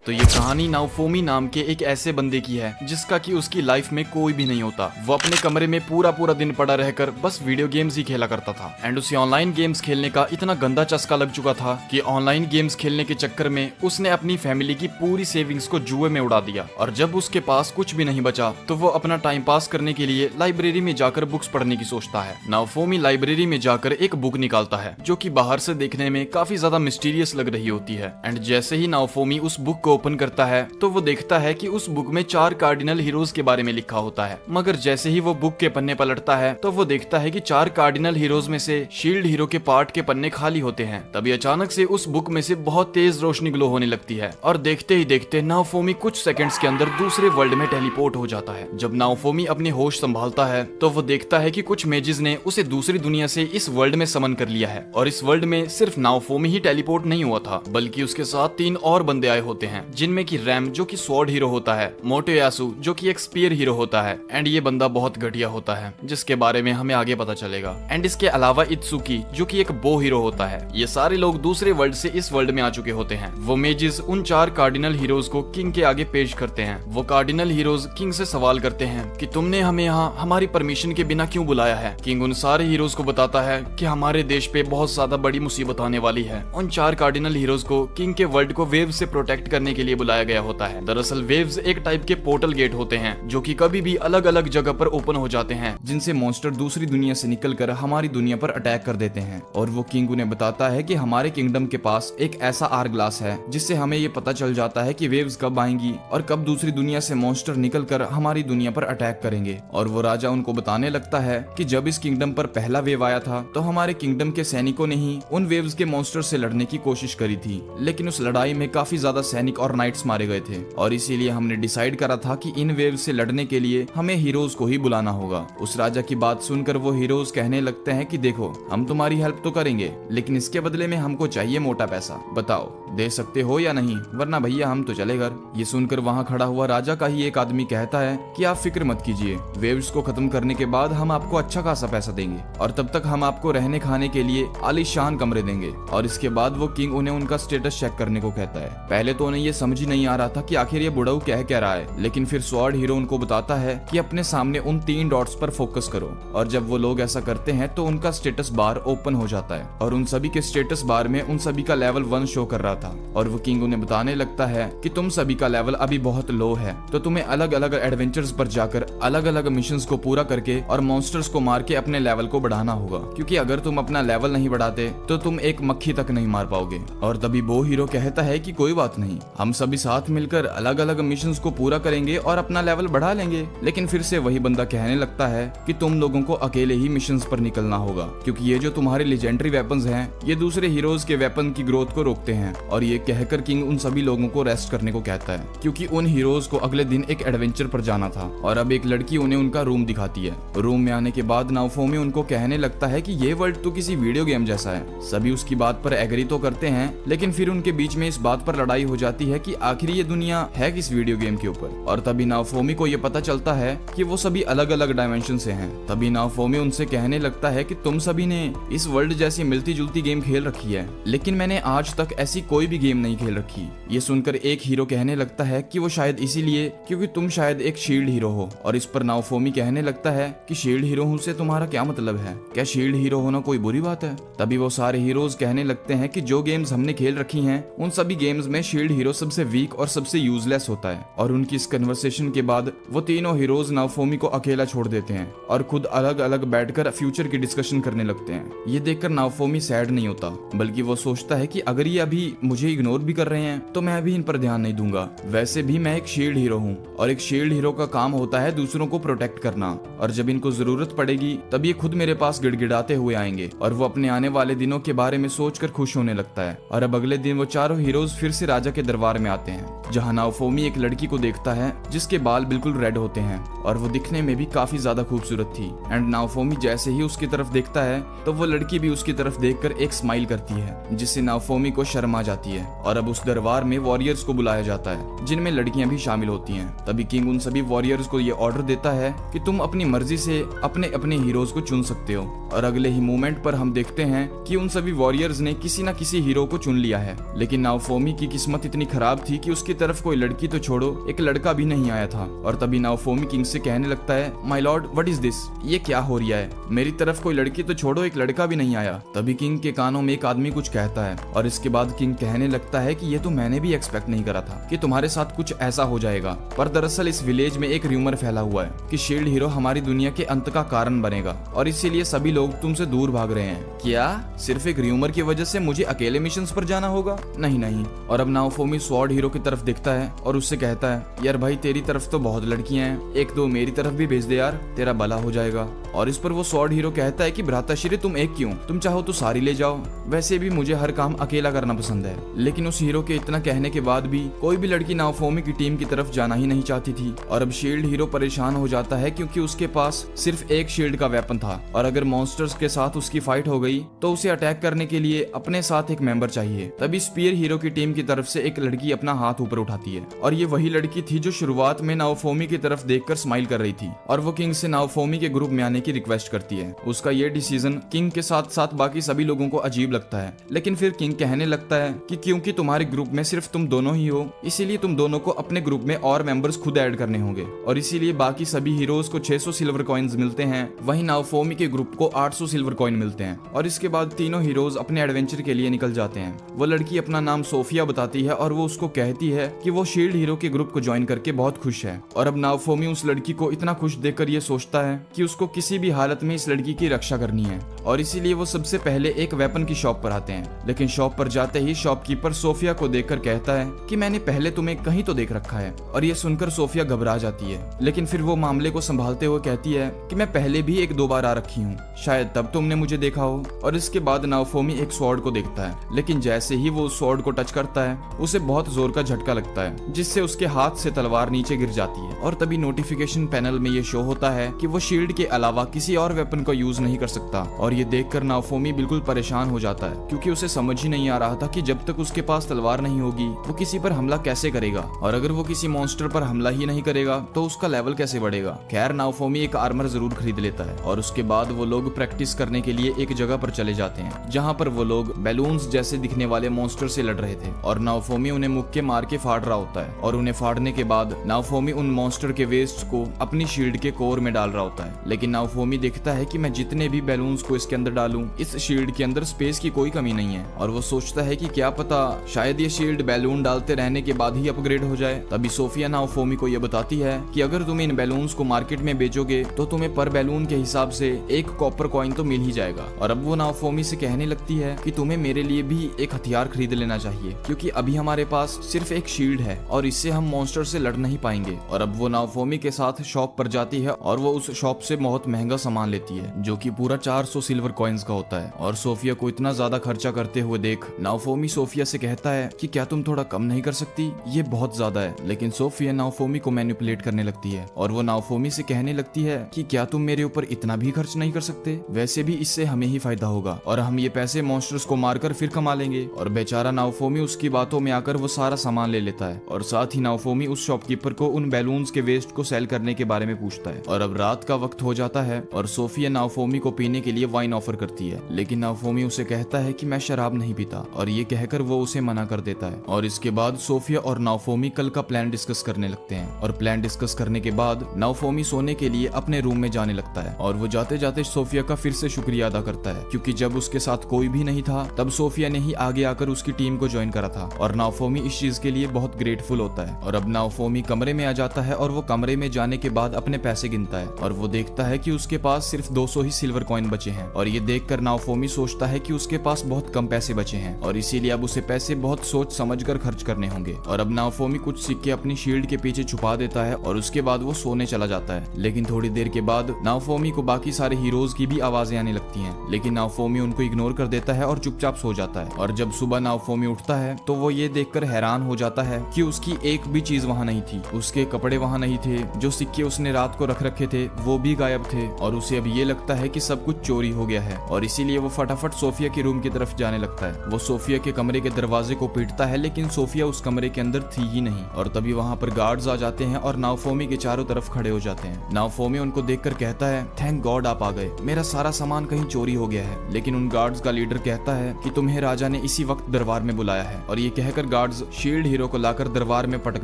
तो ये कहानी नाओफोमी नाम के एक ऐसे बंदे की है जिसका कि उसकी लाइफ में कोई भी नहीं होता। वो अपने कमरे में पूरा पूरा दिन पड़ा रहकर बस वीडियो गेम्स ही खेला करता था एंड उसे ऑनलाइन गेम्स खेलने का इतना गंदा चस्का लग चुका था कि ऑनलाइन गेम्स खेलने के चक्कर में उसने अपनी फैमिली की पूरी सेविंग्स को जुए में उड़ा दिया। और जब उसके पास कुछ भी नहीं बचा तो वो अपना टाइम पास करने के लिए लाइब्रेरी में जाकर बुक्स पढ़ने की सोचता है। नाओफोमी लाइब्रेरी में जाकर एक बुक निकालता है जो कि बाहर से देखने में काफी ज्यादा मिस्टीरियस लग रही होती है एंड जैसे ही नाओफोमी उस बुक को ओपन करता है तो वो देखता है कि उस बुक में 4 कार्डिनल हीरोज के बारे में लिखा होता है। मगर जैसे ही वो बुक के पन्ने पलटता है तो वो देखता है कि 4 कार्डिनल हीरोज में से शील्ड हीरो के पार्ट के पन्ने खाली होते हैं। तभी अचानक से उस बुक में से बहुत तेज रोशनी ग्लो होने लगती है और देखते ही देखते नाओफोमी कुछ सेकंड्स के अंदर दूसरे वर्ल्ड में टेलीपोर्ट हो जाता है। जब नाओफोमी अपनी होश संभालता है तो वो देखता है कि कुछ मेजिस ने उसे दूसरी दुनिया से इस वर्ल्ड में समन कर लिया है और इस वर्ल्ड में सिर्फ नाओफोमी ही टेलीपोर्ट नहीं हुआ था बल्कि उसके साथ 3 और बंदे आए होते हैं जिनमें की रैम जो कि स्वॉर्ड हीरो होता है, मोटोयासु जो कि एक स्पीयर हीरो होता है एंड ये बंदा बहुत घटिया होता है जिसके बारे में हमें आगे पता चलेगा। एंड इसके अलावा इत्सुकी जो कि एक बो हीरो होता है। ये सारे लोग दूसरे वर्ल्ड से इस वर्ल्ड में आ चुके होते हैं। वो मेजिस उन 4 कार्डिनल हीरोज को किंग के आगे पेश करते हैं। वो कार्डिनल हीरोज किंग से सवाल करते हैं कि तुमने हमें यहाँ हमारी परमिशन के बिना क्यों बुलाया है। किंग उन सारे हीरोज को बताता है कि हमारे देश पे बहुत ज्यादा बड़ी मुसीबत आने वाली है। उन 4 कार्डिनल हीरोज को किंग के वर्ल्ड को वेव से प्रोटेक्ट करने के लिए बुलाया गया होता है। दरअसल वेव्स एक टाइप के पोर्टल गेट होते हैं जो कि कभी भी अलग अलग जगह पर ओपन हो जाते हैं जिनसे मॉन्स्टर दूसरी दुनिया से निकलकर हमारी दुनिया पर अटैक कर देते हैं। और वो किंग उन्हें बताता है कि हमारे किंगडम के पास एक ऐसा आर ग्लास है जिससे हमें ये पता चल जाता है कि वेव्स कब आएंगी और कब दूसरी दुनिया से मॉन्स्टर निकलकर हमारी दुनिया पर अटैक करेंगे। और वो राजा उनको बताने लगता है कि जब इस किंगडम पर पहला वेव आया था तो हमारे किंगडम के सैनिकों ने ही उन वेव्स के मॉन्स्टर से लड़ने की कोशिश करी थी, लेकिन उस लड़ाई में काफी ज्यादा सैनिक और नाइट्स मारे गए थे और इसीलिए हमने डिसाइड करा था कि इन वेव्स से लड़ने के लिए हमें हीरोज को ही बुलाना होगा। उस राजा की बात सुनकर वो हीरोज कहने लगते हैं कि देखो हम तुम्हारी हेल्प तो करेंगे लेकिन इसके बदले में हमको चाहिए मोटा पैसा, बताओ दे सकते हो या नहीं, वरना भैया हम तो चले घर। ये सुनकर वहाँ खड़ा हुआ राजा का ही एक आदमी कहता है कि आप फिक्र मत कीजिए, वेव्स को खत्म करने के बाद हम आपको अच्छा खासा पैसा देंगे और तब तक हम आपको रहने खाने के लिए आलीशान कमरे देंगे। और इसके बाद वो किंग उन्हें उनका स्टेटस चेक करने को कहता है। पहले तो उन्हें ये समझ ही नहीं आ रहा था कि आखिर ये बुढ़ऊ कह रहा है, लेकिन फिर स्वॉर्ड हीरो उनको बताता है कि अपने सामने उन 3 डॉट्स पर फोकस करो। और जब वो लोग ऐसा करते हैं तो उनका स्टेटस बार ओपन हो जाता है और उन सभी के स्टेटस बार में उन सभी का लेवल 1 शो कर रहा था। और वो किंग उन्हें बताने लगता है कि तुम सभी का लेवल अभी बहुत लो है तो तुम्हें अलग अलग एडवेंचर्स पर जाकर अलग अलग मिशंस को पूरा करके और मॉन्स्टर्स को मार के अपने लेवल को बढ़ाना होगा, क्योंकि अगर तुम अपना लेवल नहीं बढ़ाते तो तुम एक मक्खी तक नहीं मार पाओगे। और तभी बो हीरो कहता है कि कोई बात नहीं, हम सभी साथ मिलकर अलग अलग मिशंस को पूरा करेंगे और अपना लेवल बढ़ा लेंगे। लेकिन फिर से वही बंदा कहने लगता है कि तुम लोगों को अकेले ही मिशंस पर निकलना होगा, क्योंकि ये जो तुम्हारे लेजेंडरी वेपन्स हैं ये दूसरे हीरोज के वेपन की ग्रोथ को रोकते हैं। और ये कहकर किंग उन सभी लोगों को रेस्ट करने को कहता है, क्योंकि उन हीरोज को अगले दिन एक एडवेंचर पर जाना था। और अब एक लड़की उन्हें उनका रूम दिखाती है। रूम में आने के बाद नाओफोमी उनको कहने लगता है कि ये वर्ल्ड तो किसी वीडियो गेम जैसा है। सभी उसकी बात पर एग्री तो करते हैं, लेकिन फिर उनके बीच में इस बात पर लड़ाई हो जाती है कि आखिर ये दुनिया है किस वीडियो गेम के ऊपर। और तभी नाओफोमी को ये पता चलता है कि वो सभी अलग अलग डायमेंशन से हैं। तभी नाओफोमी उनसे कहने लगता है कि तुम सभी ने इस वर्ल्ड जैसी मिलती जुलती गेम खेल रखी है, लेकिन मैंने आज तक ऐसी कोई भी गेम नहीं खेल रखी। ये सुनकर एक हीरो कहने लगता है कि वो शायद इसीलिए क्योंकि तुम शायद एक शील्ड हीरो हो। और इस पर नाओफोमी कहने लगता है कि शील्ड हीरो हूँ से तुम्हारा क्या मतलब है, क्या शील्ड हीरो होना कोई बुरी बात है। तभी वो सारे हीरोज कहने लगते हैं कि जो गेम्स हमने खेल रखी हैं उन सभी गेम्स में शील्ड हीरो सबसे वीक और सबसे यूजलेस होता है। और उनकी इस कन्वर्सेशन के बाद वो तीनों हीरोज नाओफोमी को अकेला छोड़ देते हैं और खुद अलग अलग बैठकर फ्यूचर की डिस्कशन करने लगते हैं। ये देखकर नाओफोमी सैड नहीं होता, बल्कि वो सोचता है कि अगर ये अभी मुझे इग्नोर भी कर रहे हैं तो मैं भी इन पर ध्यान नहीं दूंगा। वैसे भी मैं एक शील्ड हीरो हूँ और एक शील्ड हीरो का काम होता है दूसरों को प्रोटेक्ट करना, और जब इनको जरूरत पड़ेगी तब ये खुद मेरे पास गिड़गिड़ाते हुए आएंगे। और वो अपने आने वाले दिनों के बारे में सोचकर खुश होने लगता है। और अब अगले दिन वो चारों हीरोज फिर से राजा के दरबार में आते हैं, जहाँ नाओफोमी एक लड़की को देखता है जिसके बाल बिल्कुल रेड होते हैं और वो दिखने में भी काफी ज्यादा खूबसूरत थी। एंड नाओफोमी जैसे ही उसकी तरफ देखता है तो वो लड़की भी उसकी तरफ देखकर एक स्माइल करती है, जिससे नाओफोमी को शर्म आ जाती है। और अब उस दरबार में वॉरियर्स को बुलाया जाता है जिनमें लड़कियां भी शामिल होती हैं। तभी किंग उन सभी वॉरियर्स को ये ऑर्डर देता है कि तुम अपनी मर्जी से अपने अपने हीरोज को चुन सकते हो। और अगले ही मोमेंट पर हम देखते हैं कि उन सभी वॉरियर्स ने किसी न किसी हीरो को चुन लिया है। लेकिन नाओफोमी की किस्मत इतनी खराब थी कि उसकी तरफ कोई लड़की तो छोड़ो, एक लड़का भी नहीं आया था। और तभी नाओफोमी किंग से कहने लगता है, my Lord what is this, ये क्या हो रहा है, मेरी तरफ कोई लड़की तो छोड़ो, एक लड़का भी नहीं आया। तभी किंग के कानों में एक आदमी कुछ कहता है और इसके बाद किंग कहने लगता है कि ये तो मैंने भी एक्सपेक्ट नहीं करा था कि तुम्हारे साथ कुछ ऐसा हो जाएगा। पर दरअसल इस विलेज में एक र्यूमर फैला हुआ है कि शील्ड हीरो हमारी दुनिया के अंत का कारण बनेगा और इसीलिए सभी लोग तुमसे दूर भाग रहे हैं। क्या सिर्फ एक र्यूमर की वजह से मुझे अकेले मिशंस पर जाना होगा? नहीं। और अब नाओफोमी स्वॉर्ड हीरो की तरफ देखता है और उससे कहता है, यार भाई तेरी तरफ तो बहुत लड़कियां हैं, एक दो मेरी तरफ भी भेज दे यार, तेरा भला हो जाएगा। और इस पर वो स्वॉर्ड हीरो कहता है कि भ्राताश्री तुम एक क्यों, तुम चाहो तो सारी ले जाओ, वैसे भी मुझे हर काम अकेला करना पसंद है। लेकिन उस हीरो के इतना कहने के बाद भी कोई भी लड़की नाओफोमी की टीम की तरफ जाना ही नहीं चाहती थी। और अब शील्ड हीरो परेशान हो जाता है क्योंकि उसके पास सिर्फ एक शील्ड का वेपन था और अगर मॉन्स्टर्स के साथ उसकी फाइट हो गई तो उसे अटैक करने के लिए अपने साथ एक मेंबर चाहिए। तभी स्पीयर हीरो की टीम की तरफ से एक लड़की अपना हाथ ऊपर उठाती है और ये वही लड़की थी जो शुरुआत में नाओफोमी की तरफ देखकर स्माइल कर रही थी और वो किंग से नाओफोमी के ग्रुप में आने की रिक्वेस्ट करती है। उसका ये डिसीजन किंग के साथ साथ बाकी सभी लोगों को अजीब लगता है, लेकिन फिर किंग कहने लगता है कि क्योंकि तुम्हारे ग्रुप में सिर्फ तुम दोनों ही हो, इसीलिए तुम दोनों को अपने ग्रुप में और मेंबर्स खुद ऐड करने होंगे और इसीलिए बाकी सभी हीरोज को 600 सिल्वर कॉइन्स मिलते हैं, वहीं नाओफोमी के ग्रुप को 800 सिल्वर कॉइन मिलते हैं। और इसके बाद तीनों हीरोज अपने एडवेंचर के लिए निकल जाते हैं। वो लड़की अपना नाम सोफिया बताती है और वो उसको कहती है कि वो शील्ड हीरो के ग्रुप को ज्वाइन करके बहुत खुश है। और अब नाओफोमी उस लड़की को इतना खुश देखकर ये सोचता है कि उसको किसी भी हालत में इस लड़की की रक्षा करनी है और इसीलिए वो सबसे पहले एक वेपन की शॉप पर आते हैं। लेकिन शॉप पर जाते ही शॉपकीपर सोफिया को देखकर कहता है कि मैंने पहले तुम्हें कहीं तो देख रखा है। और ये सुनकर सोफिया घबरा जाती है, लेकिन फिर वो मामले को संभालते हुए कहती है कि मैं पहले भी एक दो बार आ रखी हूँ, शायद तब तुमने मुझे देखा हो। और इसके बाद नाओफोमी एक स्वॉर्ड को देखता है, लेकिन जैसे ही वो उस स्वॉर्ड को टच करता है उसे बहुत जोर का झटका लगता है जिससे उसके हाथ से तलवार नीचे गिर जाती है। और तभी नोटिफिकेशन पैनल में ये शो होता है कि वो शील्ड के अलावा किसी और वेपन का यूज नहीं कर सकता। और ये देखकर नाओफोमी बिल्कुल परेशान हो जाता है क्योंकि उसे समझ ही नहीं आ रहा था कि जब तक उसके पास तलवार नहीं होगी वो किसी पर हमला कैसे करेगा, और अगर वो किसी मॉन्स्टर पर हमला ही नहीं करेगा तो उसका लेवल कैसे बढ़ेगा। खैर नाओफोमी एक आर्मर जरूर खरीद लेता है और उसके बाद वो लोग प्रैक्टिस करने के लिए एक जगह पर चले जाते हैं जहाँ पर वो लोग बैलून्स जैसे दिखने वाले मॉन्स्टर से लड़ रहे थे और नाओफोमी उन्हें मुक्के मार के फाड़ रहा होता है। और उन्हें फाड़ने के बाद नाओफोमी उन मॉन्स्टर के वेस्ट को अपनी शील्ड के कोर में डाल रहा होता है। लेकिन नाओफोमी देखता है कि मैं जितने भी बैलून्स को इसके अंदर डालूं, इस शील्ड के अंदर स्पेस की कोई कमी नहीं है। और वो सोचता है कि क्या पता शायद ये शील्ड बैलून डालते रहने के बाद ही अपग्रेड हो जाए। तभी सोफिया नाओफोमी को ये बताती है कि अगर तुम इन बैलून्स को मार्केट में बेचोगे तो तुम्हें पर बैलून के हिसाब से एक कॉपर कॉइन तो मिल ही जाएगा। और अब वो नाओफोमी से कहने लगती है कि तुम्हें मेरे लिए भी एक हथियार खरीद लेना चाहिए क्योंकि अभी हमारे पास सिर्फ एक शील्ड है और इससे हम मॉन्स्टर से लड़ नहीं पाएंगे। और अब वो नाओफोमी के साथ शॉप पर जाती है और वो उस शॉप से बहुत महंगा सामान लेती है जो कि पूरा 400 सिल्वर कॉइन्स का होता है। और सोफिया को इतना ज्यादा खर्चा करते हुए देख नाओफोमी सोफिया से कहता है कि क्या तुम थोड़ा कम नहीं कर सकती, ये बहुत ज्यादा है। लेकिन सोफिया नाओफोमी को मैनिपुलेट करने लगती है और वो नाओफोमी से कहने लगती है कि क्या तुम मेरे ऊपर इतना भी खर्च नहीं कर सकते, वैसे भी इससे हमें ही फायदा होगा और हम ये पैसे मॉन्स्टर्स को मारकर फिर कमा लेंगे। और बेचारा नाओफोमी उसकी बातों में आकर वो सारा सामान ले लेता है और साथ ही नाओफोमी उस शॉपकीपर को उन बैलून्स के वेस्ट को सेल करने के बारे में पूछता है। और अब रात का वक्त हो जाता है और सोफिया नाओफोमी को पीने के लिए वाइन ऑफर करती है, लेकिन नाओफोमी उसे कहता है कि मैं शराब नहीं पीता और ये कहकर वो उसे मना कर देता है। और इसके बाद सोफिया और नाओफोमी कल का प्लान डिस्कस करने लगते हैं और प्लान डिस्कस करने के बाद नाओफोमी सोने के लिए अपने रूम में जाने लगता है और वो जाते जाते सोफिया का फिर से शुक्रिया अदा करता है क्योंकि जब उसके साथ कोई भी नहीं था तब सोफिया ने ही आगे आकर उसकी टीम को ज्वाइन करा था और नाओफोमी इस चीज के लिए बहुत ग्रेटफुल होता है। और अब नाओफोमी कमरे में आ जाता है और वो कमरे में जाने के बाद अपने पैसे गिनता है और वो देखता है कि उसके पास सिर्फ 200 ही सिल्वर कॉइन बचे हैं। और ये देखकर नाओफोमी सोचता है कि उसके पास बहुत कम पैसे बचे हैं और इसीलिए अब उसे पैसे बहुत सोच समझकर खर्च करने होंगे। और अब नाओफोमी कुछ सिक्के अपनी शील्ड के पीछे छुपा देता है और उसके बाद वो सोने चला जाता है। लेकिन थोड़ी देर के बाद नाओफोमी को बाकी सारे हीरोज की भी आवाजें आने लगती हैं, लेकिन नाओफोमी उनको इग्नोर कर देता है और चुपचाप सो जाता है। और जब सुबह नाओफोमी उठता है तो वो ये देखकर हैरान हो जाता है कि उसकी एक भी चीज वहाँ नहीं थी, उसके कपड़े वहाँ नहीं थे, जो सिक्के उसने रात को रख रखे थे वो भी गायब थे और उसे अब ये लगता है कि सब कुछ चोरी हो गया है और इसीलिए वो फटाफट सोफिया के रूम की तरफ जाने लगता है। वो सोफिया के कमरे के दरवाजे को पीटता है लेकिन सोफिया उस कमरे के अंदर थी ही नहीं और तभी वहाँ पर गार्ड्स आ जाते हैं और नाओफोमी के चारों तरफ खड़े हो जाते हैं। नाओफोमी उनको देखकर कहता है, थैंक गॉड आप आ गए, मेरा सारा सामान कहीं चोरी हो गया है। लेकिन उन गार्ड्स का लीडर कहता है कि तुम्हें राजा ने इसी वक्त दरबार में बुलाया है और ये कहकर गार्ड्स शील्ड हीरो को लाकर दरबार में पटक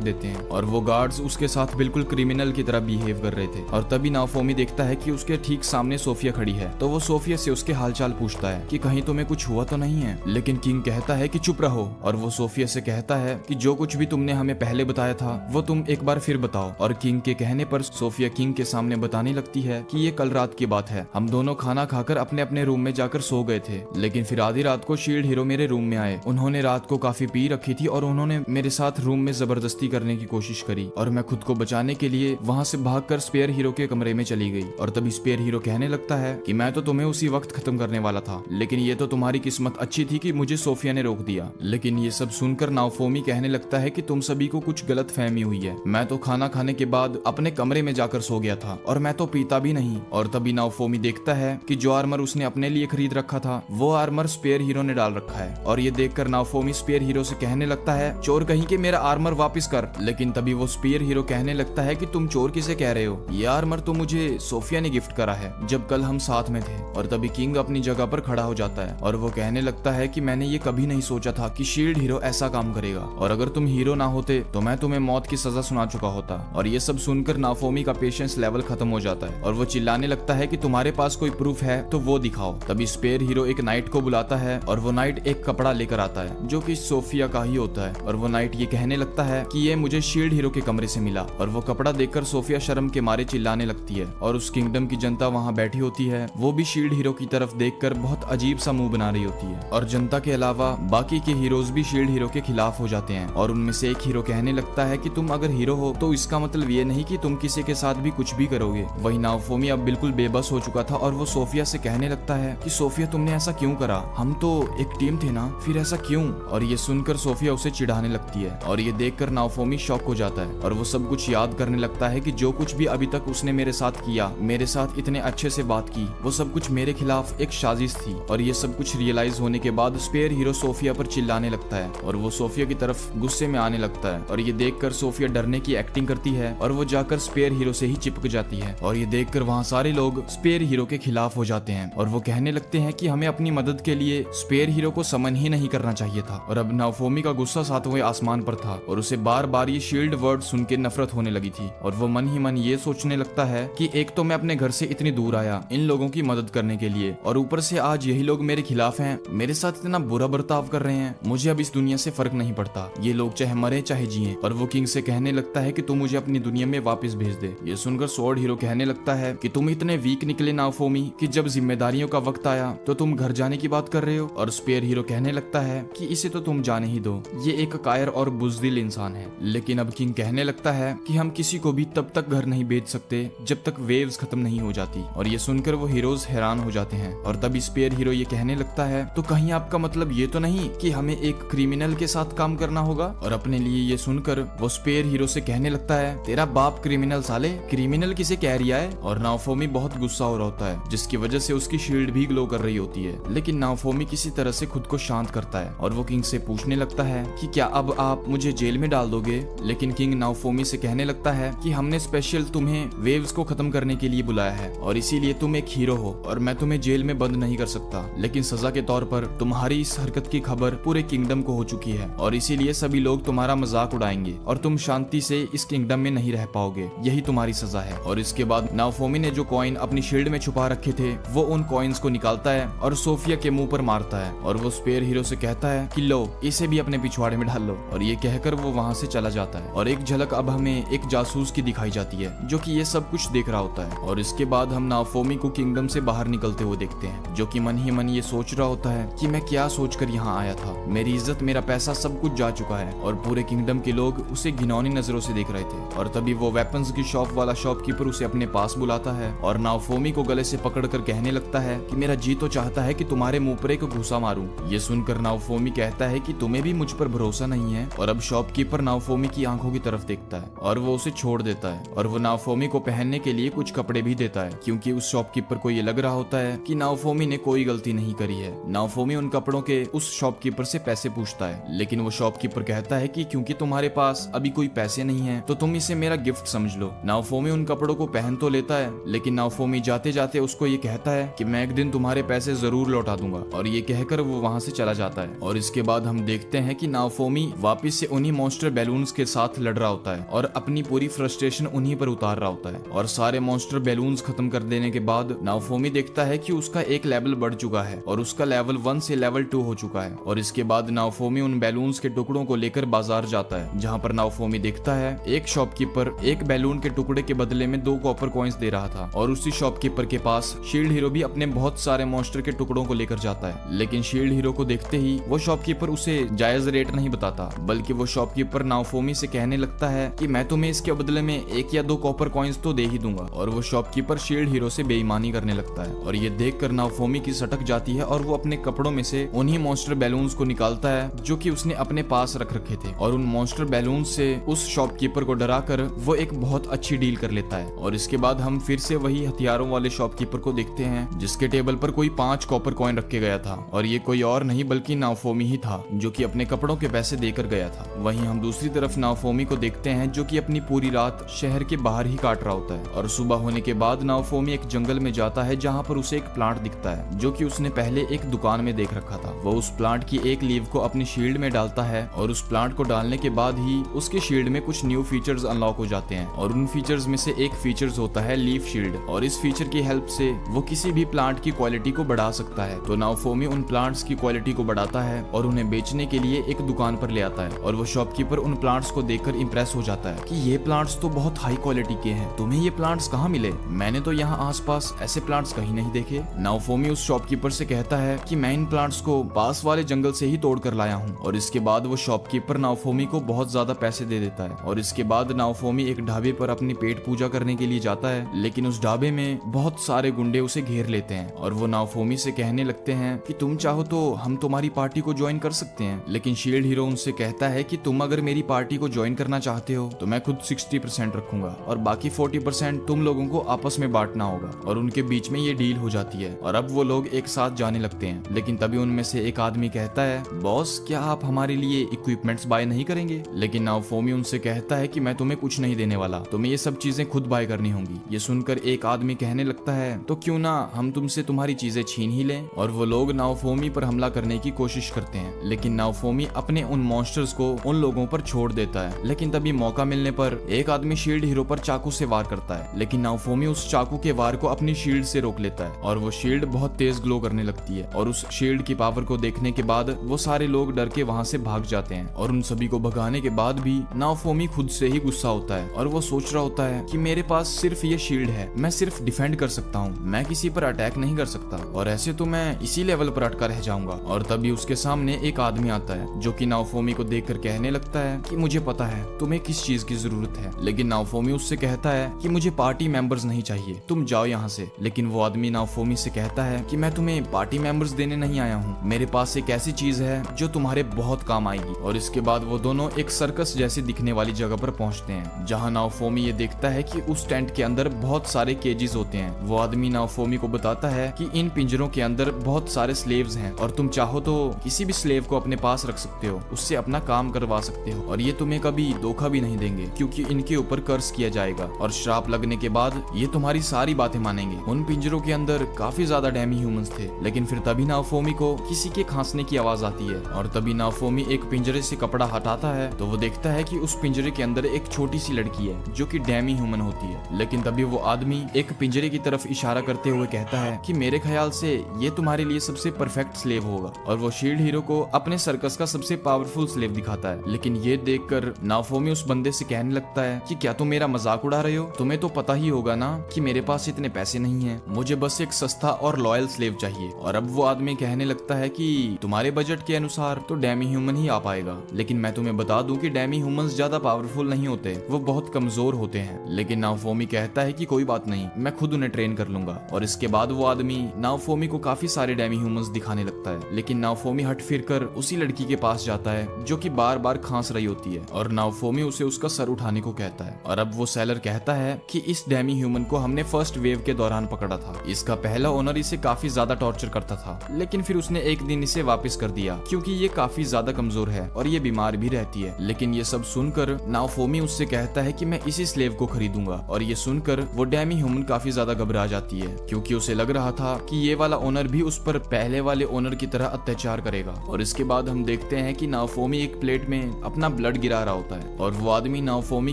देते हैं और वो गार्ड्स उसके साथ बिल्कुल क्रिमिनल की तरह बिहेव कर रहे थे। और तभी नाओफोमी देखता है कि उसके ठीक सामने सोफिया खड़ी है तो वो सोफिया से उसके हालचाल पूछता है कि कहीं तुम्हें कुछ हुआ तो नहीं है। लेकिन किंग कहता है कि चुप रहो और वो सोफिया से कहता है कि जो कुछ भी तुमने हमें पहले बताया था वो तुम एक बार फिर बताओ। और किंग के कहने पर सोफिया किंग के सामने बताने लगती है कि ये कल रात की बात है, हम दोनों खाना खाकर अपने अपने रूम में जाकर सो गए थे लेकिन फिर आधी रात को शील्ड हीरो मेरे रूम में आए। उन्होंने रात को काफी पी रखी थी और उन्होंने मेरे साथ रूम में जबरदस्ती करने की कोशिश करी और मैं खुद को बचाने के लिए वहाँ से भागकर स्पेयर हीरो के कमरे में चली गई। और तभी स्पेयर हीरो कहने लगता है कि मैं तो तुम्हें उसी वक्त खत्म करने वाला था लेकिन ये तो तुम्हारी किस्मत अच्छी थी कि मुझे सोफिया ने रोक दिया। लेकिन ये सब सुनकर नाओफोमी कहने लगता है कि तुम सभी को कुछ गलत फहमी हुई है, मैं तो खाना खाने के बाद अपने कमरे में जाकर सो गया था और मैं तो पीता भी नहीं। और तभी नाओफोमी देखता है कि जो आर्मर उसने अपने लिए खरीद रखा था वो आर्मर स्पेयर हीरो ने डाल रखा है और ये देखकर नाओफोमी स्पेयर हीरो से कहने लगता है, चोर कहीं के मेरा आर्मर वापस कर। लेकिन तभी वो स्पेयर हीरो कहने लगता है कि तुम चोर किसे कह रहे हो, ये आर्मर तो मुझे सोफिया ने गिफ्ट करा है जब कल हम साथ में थे। और तभी किंग अपनी जगह पर खड़ा हो जाता है और वो कहने लगता है कि मैंने ये कभी नहीं सोचा था कि शील्ड हीरो ऐसा काम करेगा और अगर तुम हीरो ना होते तो मैं तुम्हें मौत की सजा सुना चुका होता। और ये सब सुनकर नाओफोमी का पेशेंस लेवल खत्म हो जाता है और वो चिल्लाने लगता है कि तुम्हारे पास कोई प्रूफ है तो वो दिखाओ। तभी स्पेयर हीरो एक नाइट को बुलाता है और वो नाइट एक कपड़ा लेकर आता है जो कि सोफिया का ही होता है और वो नाइट ये कहने लगता है कि ये मुझे शील्ड हीरो के कमरे से मिला। और वो कपड़ा देखकर सोफिया शर्म के मारे चिल्लाने लगती है और उस किंगडम की जनता वहाँ बैठी होती है वो भी शील्ड हीरो की तरफ देखकर बहुत अजीब सा मुंह बना रही होती है। और जनता के अलावा बाकी के हीरोज भी शील्ड हीरो के खिलाफ हो जाते हैं और उनमें से एक हीरो कहने लगता है कि तुम अगर हीरो हो तो इसका मतलब ये नहीं कि तुम किसी के साथ भी कुछ भी करोगे। वही नाओफोमी अब बिल्कुल बेबस हो चुका था और वो सोफिया से कहने लगता है कि सोफिया तुमने ऐसा क्यों करा, हम तो एक टीम थे ना, फिर ऐसा क्यों। और ये सुनकर सोफिया उसे चिढ़ाने लगती है और ये देखकर नाओफोमी शॉक हो जाता है और वो सब कुछ याद करने लगता है कि जो कुछ भी अभी तक उसने मेरे साथ किया, मेरे साथ इतने अच्छे से बात की, वो सब कुछ मेरे खिलाफ एक साजिश थी। और ये सब कुछ रियलाइज होने के बाद स्पेयर हीरो सोफिया पर चिल्लाने लगता है और वो सोफिया की तरफ गुस्से में आने लगता है और ये देखकर सोफिया डरने की एक्टिंग करती है और वो जाकर स्पेयर हीरो से ही चिपक जाती है। और ये देखकर वहाँ सारे लोग स्पेयर हीरो के खिलाफ हो जाते हैं और वो कहने लगते हैं कि हमें अपनी मदद के लिए स्पेयर हीरो को समन ही नहीं करना चाहिए था। और अब नाओफोमी का गुस्सा सातवें आसमान पर था और उसे बार बार ये शील्ड वर्ड सुन के नफरत होने लगी थी और वो मन ही मन ये सोचने लगता है कि एक तो मैं अपने घर से इतनी दूर आया इन लोगों की मदद करने के लिए और ऊपर से आज यही लोग मेरे खिलाफ हैं, मेरे साथ इतना बुरा बर्ताव कर रहे हैं, मुझे अब इस दुनिया से फर्क नहीं पड़ता, ये लोग चाहे मरे चाहे जिए। और वो किंग से कहने लगता है कि तू मुझे अपनी दुनिया में वापस भेज दे। ये सुनकर स्वॉर्ड हीरो कहने लगता है कि तुम इतने वीक निकले नाओफोमी कि जब जिम्मेदारियों का वक्त आया तो तुम घर जाने की बात कर रहे हो। और स्पेयर हीरो कहने लगता है कि इसे तो तुम जाने ही दो, ये एक कायर और बुज़दिल इंसान है। लेकिन अब किंग कहने लगता है कि हम किसी को भी तब तक घर नहीं भेज सकते जब तक वेव्स खत्म नहीं हो जाती। और ये सुनकर वो हीरोज हैरान हो जाते हैं और तभी स्पेयर हीरो ये कहने लगता है तो कहीं आपका मतलब ये तो नहीं कि हमें एक क्रिमिनल के साथ काम करना होगा। और अपने लिए ये सुनकर वो स्पेयर हीरो से कहने लगता है तेरा बाप क्रिमिनल साले, क्रिमिनल किसे कह रिया है। और नाओफोमी बहुत गुस्सा हो रहा होता है जिसकी वजह से उसकी शील्ड भी ग्लो कर रही होती है। लेकिन नाओफोमी किसी तरह से खुद को शांत करता है और वो किंग से पूछने लगता है कि क्या अब आप मुझे जेल में डाल दोगे। लेकिन किंग नाओफोमी से कहने लगता है कि हमने स्पेशल तुम्हें वेव्स को खत्म करने के लिए बुलाया है और इसीलिए तुम एक हीरो हो और मैं तुम्हें जेल में बंद नहीं कर सकता, लेकिन सजा के तौर पर तुम्हारी इस हरकत की खबर पूरे किंगडम को हो चुकी है और इसीलिए सभी लोग तुम्हारा मजाक उड़ाएंगे और तुम शांति से इस किंगडम में नहीं रह पाओगे, यही तुम्हारी सजा है। और इसके बाद नाओफोमी ने जो कॉइन अपनी शील्ड में छुपा रखे थे वो उन कॉइन्स को निकालता है और सोफिया के मुंह पर मारता है और वो स्पेयर हीरो से कहता है कि लो इसे भी अपने पिछवाड़े में डाल लो। और ये कहकर वो वहाँ से चला जाता है और एक झलक अब हमें एक जासूस की दिखाई जाती है जो कि ये सब कुछ देख रहा होता है। और इसके बाद हम नाओफोमी को किंगडम से बाहर निकलते हुए देखते हैं जो कि मन ही मन ये सोच रहा होता है कि मैं क्या सोचकर यहाँ आया था, मेरी इज्जत मेरा पैसा सब कुछ जा चुका है। और पूरे किंगडम के लोग उसे घिनौनी नजरों से देख रहे थे। और तभी वो वेपन्स की शॉप वाला शॉपकीपर उसे अपने पास बुलाता है और नाओफोमी को गले से पकड़कर कहने लगता है कि मेरा जी तो चाहता है कि तुम्हारे मुंह पर एक घूसा मारूं। ये सुनकर नाओफोमी कहता है कि तुम्हें भी मुझ पर भरोसा नहीं है। और अब शॉपकीपर नाओफोमी की आंखों की तरफ देखता है और वो उसे छोड़ देता है और वो नाओफोमी को पहनने के लिए कुछ कपड़े भी देता है क्योंकि उस शॉपकीपर को ये लग रहा होता है कि नाओफोमी ने कोई गलती नहीं करी है। नाओफोमी उन कपड़ों के उस शॉपकीपर से पैसे पूछता है, लेकिन वो शॉपकीपर कहता है कि क्योंकि तुम्हारे पास अभी कोई पैसे नहीं है तो तुम इसे मेरा गिफ्ट समझ लो। नाओफोमी उन कपड़ों को पहन तो लेता है, लेकिन नाओफोमी जाते जाते उसको ये कहता है कि मैं एक दिन तुम्हारे पैसे जरूर लौटा दूंगा, और ये कहकर वो वहाँ से चला जाता है। और इसके बाद हम देखते हैं कि नाओफोमी वापिस से उन्हीं मॉन्स्टर बैलून्स के साथ लड़ रहा होता है और अपनी पूरी फ्रस्ट्रेशन उन्हीं पर उतार रहा होता है। और सारे मॉन्स्टर बैलून्स खत्म कर देने के बाद नाओफोमी देखता है कि उसका एक लेवल बढ़ चुका है और उसका लेवल 1 से लेवल 2 हो चुका है। और इसके बाद नाओफोमी उन बैलून्स के टुकड़ों को लेकर बाजार जाता है, जहाँ पर नाओफोमी देखता है एक शॉपकीपर एक बैलून के टुकड़े के बदले में 2 कॉपर कॉइंस दे रहा था। और उसी शॉपकीपर के पास शील्ड हीरो भी अपने बहुत सारे मॉन्स्टर के टुकड़ों को लेकर जाता है, लेकिन शील्ड हीरो को देखते ही वो शॉपकीपर उसे जायज रेट नहीं बताता, बल्कि वो शॉपकीपर नाओफोमी से कहने लगता है कि मैं तुम्हें इसके बदले में 1 या 2 कॉपर कॉइंस तो दे ही दूंगा। और वो शॉपकीपर शील्ड हीरो से बेईमानी करने लगता है, और ये देखकर नाओफोमी की सटक जाती है और वो अपने कपड़ों में से उन्हीं मॉन्स्टर बैलून्स को निकालता है जो कि उसने अपने पास रख रखे थे। और उन मॉन्स्टर बैलून्स से उस शॉपकीपर को डराकर वो एक बहुत अच्छी डील कर लेता है। और इसके बाद हम फिर से वही हथियारों वाले शॉपकीपर को देखते हैं, जिसके टेबल पर कोई 5 कॉपर कॉइन रखे गया था, और ये कोई और नहीं बल्कि नाओफोमी ही था, जो कि अपने कपड़ों के पैसे देकर गया था। वहीं हम दूसरी तरफ नाओफोमी को देखते हैं, जो कि अपनी पूरी रात शहर के बाहर ही काट रहा होता है। और सुबह होने के बाद नाओफोमी एक जंगल में जाता है, जहाँ पर उसे एक प्लांट दिखता है जो कि उसने पहले एक दुकान में देख रखा था। वो उस प्लांट की एक लीव को अपनी शील्ड में डालता है, और उस प्लांट को डालने के बाद ही उसके शील्ड में कुछ न्यू फीचर्स अनलॉक हो जाते हैं। और उन फीचर्स में से एक फीचर्स होता है लीफ शील्ड, और इस फीचर की हेल्प से वो किसी भी प्लांट की क्वालिटी को बढ़ा सकता है। तो नाओफोमी उन प्लांट्स की क्वालिटी को बढ़ाता है और उन्हें बेचने के लिए एक दुकान पर ले आता है। और वो शॉपकीपर उन प्लांट्स को देखकर इंप्रेस हो जाता है कि ये प्लांट्स तो बहुत हाई क्वालिटी के हैं, तुम्हें ये प्लांट्स कहाँ मिले? मैंने तो यहाँ आसपास ऐसे प्लांट्स कहीं नहीं देखे। नाओफोमी उस शॉपकीपर से कहता है कि मैं इन प्लांट्स को पास वाले जंगल से ही तोड़ कर लाया हूँ। और इसके बाद वो शॉपकीपर नाओफोमी को बहुत ज्यादा पैसे दे देता है। और इसके बाद नाओफोमी एक ढाबे पर अपनी पेट पूजा करने के लिए जाता है, लेकिन उस ढाबे में बहुत सारे गुंडे उसे घेर लेते हैं और वो नाओफोमी से कहने लगते हैं कि तुम चाहो तो हम तुम्हारी पार्टी को ज्वाइन कर सकते हैं। लेकिन शील्ड हीरो उनसे कहता है कि तुम अगर मेरी पार्टी को ज्वाइन करना चाहते हो तो मैं खुद 60% रखूंगा और बाकी 40% तुम लोगों को आपस में बांटना होगा। और उनके बीच में ये डील हो जाती है और अब वो लोग एक साथ जाने लगते हैं। लेकिन तभी उनमें से एक आदमी कहता है, बॉस क्या आप हमारे लिए इक्विपमेंट्स बाय नहीं करेंगे? लेकिन नाओफोमी उनसे कहता है कि मैं तुम्हें कुछ नहीं देने वाला, तुम्हें ये सब चीजें खुद बाय करनी होंगी। ये सुनकर एक आदमी कहने लगता है, तो क्यों ना हम तुमसे तुम्हारी चीजें छीन ही लें। और वो लोग नाओफोमी पर हमला करने की कोशिश करते हैं, लेकिन नाओफोमी अपने उन मॉन्स्टर्स को उन लोगों पर छोड़ देता है। लेकिन तभी मौका मिलने पर एक आदमी शील्ड हीरो पर चाकू से वार करता है, लेकिन नाओफोमी उस चाकू के वार को अपनी शील्ड से रोक लेता है और वो शील्ड बहुत तेज ग्लो करने लगती है। और उस शील्ड की पावर को देखने के बाद वो सारे लोग डर के वहाँ से भाग जाते हैं। और उन सभी को भगाने के बाद भी नाओफोमी खुद से ही गुस्सा होता है और वो सोच रहा होता है कि मेरे पास सिर्फ ये शील्ड है, मैं सिर्फ डिफेंड कर सकता हूँ, मैं किसी पर अटैक नहीं कर सकता, और ऐसे तो मैं इसी लेवल पर अटका रह जाऊंगा। और तभी उसके सामने एक आदमी आता है जो कि नाओफोमी को देखकर कहने लगता है कि मुझे पता है तुम्हें किस चीज की जरूरत है। लेकिन नाओफोमी उससे कहता है कि मुझे पार्टी मेंबर्स नहीं चाहिए, तुम जाओ यहाँ से। लेकिन वो आदमी नाओफोमी से कहता है कि मैं तुम्हें पार्टी मेंबर्स देने नहीं आया हूँ, मेरे पास एक ऐसी चीज है जो तुम्हारे बहुत काम आएगी। और इसके बाद वो दोनों एक सर्कस जैसी दिखने वाली जगह पर पहुंचते हैं, जहाँ नाओफोमी ये देखता है कि उस टेंट के अंदर बहुत सारे केजेस होते हैं। वो आदमी नाओफोमी को बताता है कि इन पिंजरों के अंदर बहुत सारे स्लेव्स हैं और तुम चाहो तो किसी भी स्लेव को अपने पास रख सकते हो, उससे अपना काम करवा सकते हो, और ये तुम्हें कभी धोखा भी नहीं देंगे क्योंकि इनके ऊपर कर्स किया जाएगा और श्राप लगने के बाद ये तुम्हारी सारी बातें मानेंगे। उन पिंजरों के अंदर काफी ज्यादा डेमी ह्यूमंस थे, लेकिन फिर तभी नाओफोमी को किसी के खांसने की आवाज आती है और तभी नाओफोमी एक पिंजरे से कपड़ा हटाता है तो वो देखता है कि उस पिंजरे के अंदर एक छोटी सी लड़की है जो कि डेमी ह्यूमन होती है। लेकिन तभी वो आदमी एक पिंजरे की तरफ इशारा करते हुए कहता है कि मेरे ख्याल से ये तुम्हारे लिए सबसे परफेक्ट स्लेव होगा, और वो शील्ड हीरो को अपने सर्कस का सबसे पावरफुल स्लेव दिखाता है। लेकिन ये देखकर नाओफोमी उस बंदे से कहने लगता है कि क्या तुम मेरा मजाक उड़ा रहे हो? तुम्हें तो पता ही होगा ना कि मेरे पास इतने पैसे नहीं है, मुझे बस एक सस्ता और लॉयल स्लेव चाहिए। और अब वो आदमी कहने लगता है कि तुम्हारे बजट के अनुसार तो डेमी ह्यूमन ही आ पाएगा, लेकिन मैं तुम्हें बता दूं कि डेमी ह्यूमंस ज्यादा पावरफुल नहीं होते, वो बहुत कमजोर होते हैं। लेकिन नाओफोमी कहता है कि कोई बात नहीं, मैं खुद उन्हें ट्रेन कर लूंगा। और इसके बाद वो आदमी नाओफोमी को काफी सारे डेमी ह्यूमंस दिखाने लगता है, लेकिन नाओफोमी हट फिर कर उसी लड़की के पास जाता है जो कि बार बार खांस रही होती है, और नाओफोमी उसे उसका सर उठाने को कहता है। और अब वो सेलर कहता है कि इस डेमी ह्यूमन को हमने फर्स्ट वेव के दौरान पकड़ा था, इसका पहला ओनर इसे काफी ज्यादा टॉर्चर करता था, लेकिन फिर उसने एक दिन इसे वापस कर दिया क्योंकि ये काफी ज्यादा कमजोर है और ये बीमार भी रहती है। लेकिन ये सब सुनकर नाओफोमी उससे कहता है कि मैं इसी स्लेव को खरीदूंगा, और ये सुनकर वो डेमी ह्यूमन काफी ज्यादा घबरा जाती है क्योंकि उसे लग रहा था कि ये वाला ओनर भी उस पर पहले वाले ओनर की तरह अत्याचार करेगा। और इसके बाद हम देखते हैं कि नाओफोमी एक प्लेट में अपना ब्लड गिरा रहा होता है और वो आदमी नाओफोमी